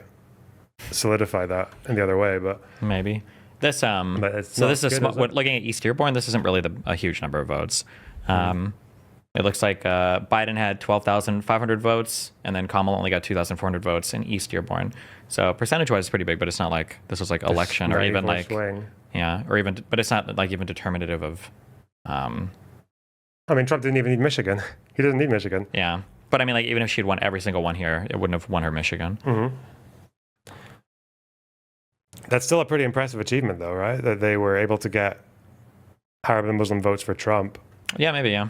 solidify that in the other way, but Maybe. This but it's so not this is good, is it? looking at East Dearborn. This isn't really a huge number of votes. It looks like Biden had 12,500 votes, and then Kamala only got 2,400 votes in East Dearborn. So percentage-wise, it's pretty big, but it's not like this was like election or even 94 like swing. but it's not like even determinative of. I mean, Trump didn't even need Michigan. He doesn't need Michigan. Yeah, but I mean, like even if she'd won every single one here, it wouldn't have won her Michigan. That's still a pretty impressive achievement, though, right? That they were able to get Arab and Muslim votes for Trump. Yeah, maybe. Yeah.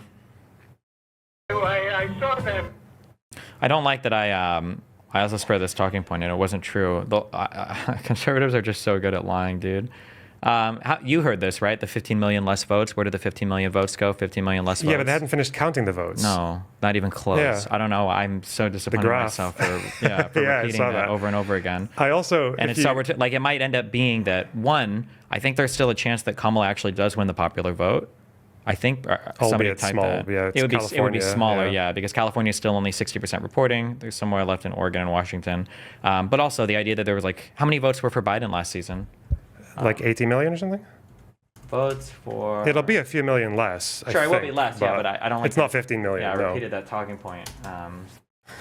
I saw them. I don't like that I also spread this talking point and it wasn't true. Conservatives are just so good at lying, dude. You heard this, right? The 15 million less votes. Where did the 15 million votes go? 15 million less votes. Yeah, but they hadn't finished counting the votes. No, not even close. Yeah. I don't know. I'm so disappointed in graph. myself for Yeah, I repeating saw that that. over and over again. I also, And if it's you- so like it might end up being that one. I think there's still a chance that Kamala actually does win the popular vote. I think somebody Albeit typed small, that. yeah, it's it would be California, smaller, yeah. yeah, because California is still only 60% reporting. There's somewhere left in Oregon and Washington, but also the idea that there was like how many votes were for Biden last season? like 80 million or something? Votes for. It'll be a few million less. Sure, I it will think, be less, yeah, but I don't like. It's not 15 million. Yeah, I no. repeated that talking point.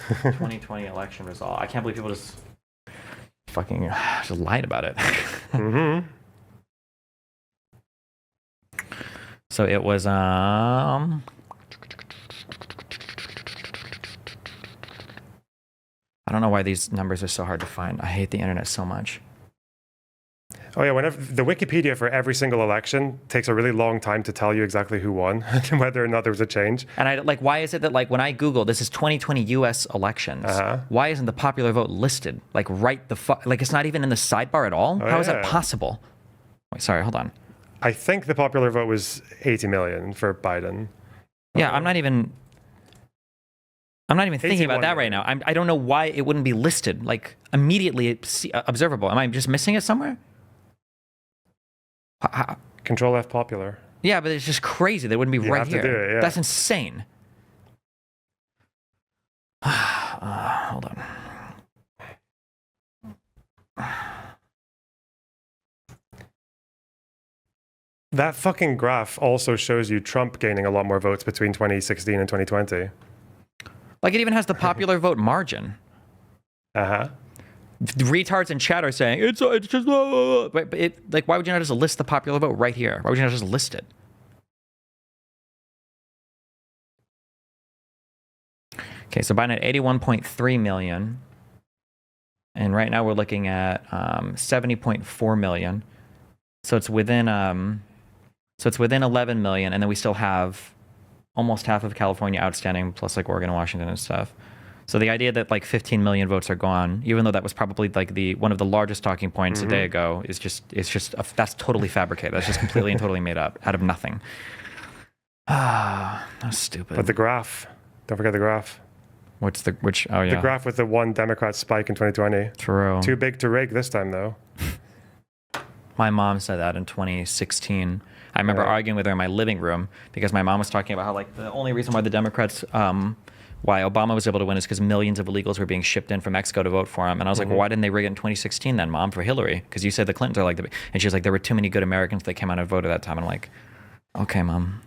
2020 election result. I can't believe people just fucking just lied about it. Mm-hmm. So it was I don't know why these numbers are so hard to find. I hate the internet so much. Oh yeah, whenever the Wikipedia for every single election takes a really long time to tell you exactly who won and whether or not there was a change. And I like, why is it that like when I Google this is 2020 U.S. elections, why isn't the popular vote listed like right the like it's not even in the sidebar at all? How is that yeah. possible? Wait, sorry, hold on. I think the popular vote was 80 million for Biden. Yeah, I'm not even thinking about that right now. I don't know why it wouldn't be listed like immediately observable. Am I just missing it somewhere? Control F popular. Yeah, but it's just crazy. They wouldn't be You right have to here. do it, yeah. That's insane. Hold on. That fucking graph also shows you Trump gaining a lot more votes between 2016 and 2020. Like it even has the popular vote margin. Uh-huh. Retards in chat are saying it's just but it like why would you not just list the popular vote right here? Why would you not just list it? Okay, so Biden at 81.3 million, and right now we're looking at 70.4 million. So it's within 11 million, and then we still have almost half of California outstanding, plus like Oregon and Washington and stuff. So the idea that like 15 million votes are gone, even though that was probably like one of the largest talking points a day ago, is just that's totally fabricated. That's just completely and totally made up out of nothing. That's stupid. But the graph, don't forget the graph. Oh yeah, The graph with the one Democrat spike in 2020. true. Too big to rig this time, though. My mom said that in 2016. I remember arguing with her in my living room because my mom was talking about how like the only reason why the Democrats why Obama was able to win is because millions of illegals were being shipped in from Mexico to vote for him. And I was like, well, why didn't they rig it in 2016 then, Mom, for Hillary? Because you said the Clintons are like the... And she was like, there were too many good Americans that came out and voted that time. And I'm like, okay, Mom.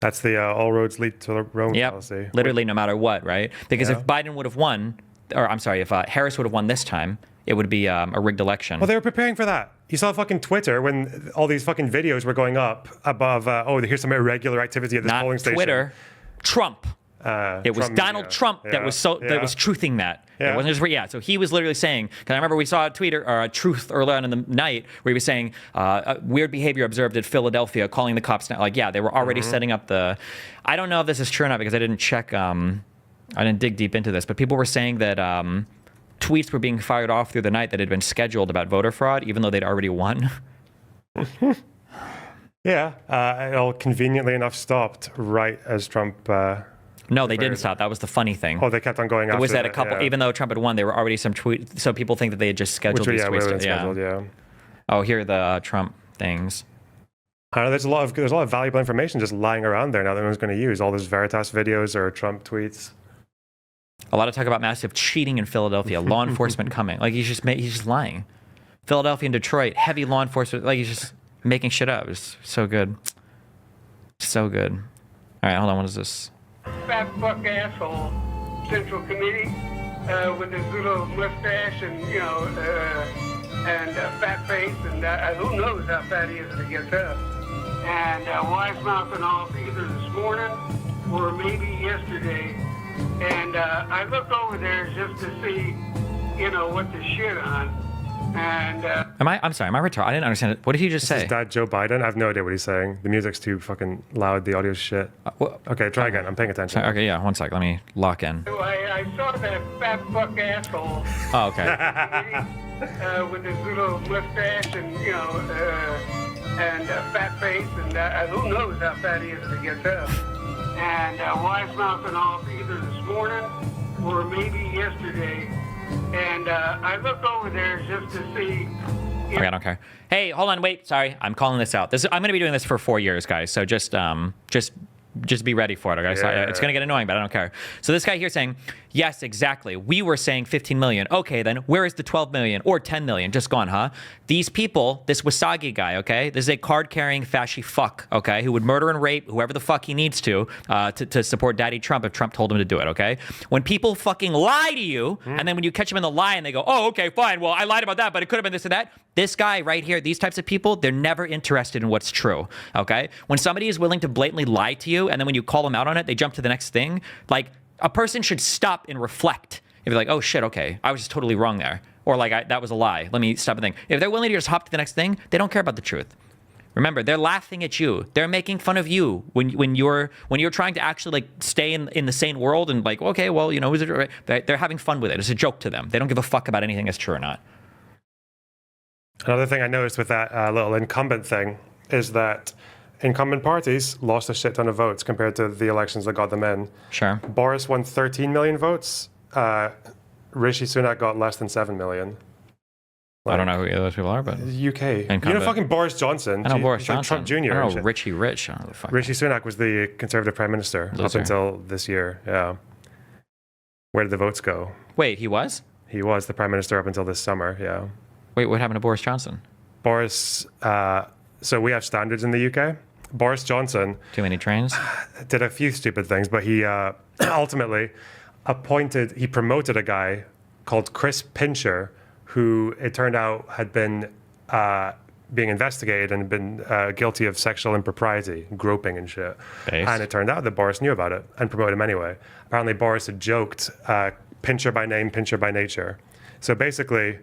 That's the all roads lead to Rome policy. Literally no matter what, right? Because if Biden would have won, or I'm sorry, if Harris would have won this time, it would be a rigged election. Well, they were preparing for that. You saw fucking Twitter when all these fucking videos were going up above, here's some irregular activity at this polling station. Twitter, Trump. It was Trump Donald media. Trump that was that was truthing that. Yeah. It wasn't just so he was literally saying, because I remember we saw a tweet or a truth early on in the night where he was saying weird behavior observed at Philadelphia, calling the cops now. Like, yeah, they were already setting up the. I don't know if this is true or not because I didn't check. I didn't dig deep into this, but people were saying that tweets were being fired off through the night that had been scheduled about voter fraud, even though they'd already won. Yeah, it all conveniently enough stopped right as Trump. No, they didn't stop. That was the funny thing. Oh, they kept on going. It was after that a couple, yeah. even though Trump had won, there were already some tweets. So people think that they had just scheduled these tweets. Scheduled, yeah. Oh, here are the Trump things. I don't know, there's a lot of valuable information just lying around there now that no one's going to use. All those Veritas videos or Trump tweets. A lot of talk about massive cheating in Philadelphia, law enforcement coming. Like he's just lying. Philadelphia and Detroit, heavy law enforcement. Like he's just making shit up. It's so good. So good. All right, hold on. What is this? Fat fuck asshole Central Committee with his little mustache and fat face and who knows how fat he is when he gets up. And wise mouthing off either this morning or maybe yesterday. And I look over there just to see, what to shit on. And I'm sorry, am I retarded? I didn't understand it. What did he just say? Is that Joe Biden? I have no idea what he's saying. The music's too fucking loud. The audio's shit. Okay, try again. I'm paying attention. Okay, yeah, one sec. Let me lock in. I I saw that fat fuck asshole Oh, okay. with his little mustache and, and fat face, and who knows how fat he is if he gets up. And wise mouthing off either this morning or maybe yesterday. And I looked over there just to see. Okay, I don't care. Hey, hold on, wait. Sorry, I'm calling this out. I'm going to be doing this for 4 years, guys. So just be ready for it, okay? So it's going to get annoying, but I don't care. So this guy here saying, yes, exactly. We were saying 15 million. Okay, then where is the 12 million or 10 million? Just gone, huh? These people, this Wasagi guy, okay? This is a card-carrying fashy fuck, okay? Who would murder and rape whoever the fuck he needs to support Daddy Trump if Trump told him to do it, okay? When people fucking lie to you, and then when you catch them in the lie and they go, oh, okay, fine. Well, I lied about that, but it could have been this or that. This guy right here, these types of people, they're never interested in what's true, okay? When somebody is willing to blatantly lie to you, and then when you call them out on it, they jump to the next thing, like, a person should stop and reflect. If you're like, oh shit, okay, I was just totally wrong there. Or like, that was a lie. Let me stop and think. If they're willing to just hop to the next thing, they don't care about the truth. Remember, they're laughing at you. They're making fun of you when you're trying to actually like stay in the sane world and like, okay, well, is it? They're having fun with it. It's a joke to them. They don't give a fuck about anything that's true or not. Another thing I noticed with that little incumbent thing is that incumbent parties lost a shit ton of votes compared to the elections that got them in. Sure. Boris won 13 million votes. Rishi Sunak got less than 7 million. I don't know who those people are, but UK. Incumbent. You know fucking Boris Johnson. I know Boris He's Johnson. Like Trump Jr. I and know shit. Richie Rich. I don't know the fuck. Rishi Sunak was the Conservative Prime Minister up Loser. until this year. Yeah. Where did the votes go? Wait, he was? He was the Prime Minister up until this summer. Yeah. Wait, what happened to Boris Johnson? Boris. So we have standards in the UK. Boris Johnson Too many trains? did a few stupid things, but he ultimately promoted a guy called Chris Pincher, who it turned out had been being investigated and been guilty of sexual impropriety, groping and shit. Based. And it turned out that Boris knew about it and promoted him anyway. Apparently Boris had joked, Pincher by name, Pincher by nature. So basically,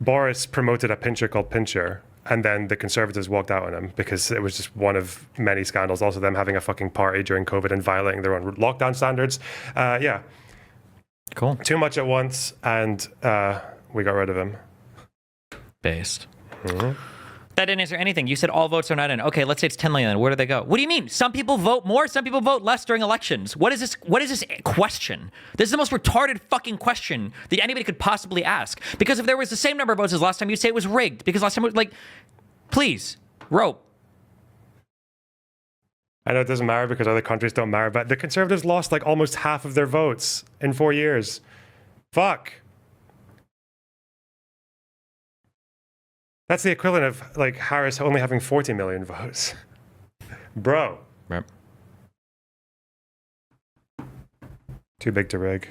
Boris promoted a pincher called Pincher, and then the Conservatives walked out on him because it was just one of many scandals. Also them having a fucking party during COVID and violating their own lockdown standards. Yeah. Cool. Too much at once, and we got rid of him. Based. That didn't answer anything. You said all votes are not in. Okay, let's say it's 10 million. Where do they go? What do you mean? Some people vote more, some people vote less during elections. What is this? What is this question? This is the most retarded fucking question that anybody could possibly ask. Because if there was the same number of votes as last time, you'd say it was rigged. Because last time it was like, please, rope. I know it doesn't matter because other countries don't matter, but the Conservatives lost like almost half of their votes in 4 years. Fuck. That's the equivalent of like Harris only having 40 million votes. Bro. Yep. Too big to rig.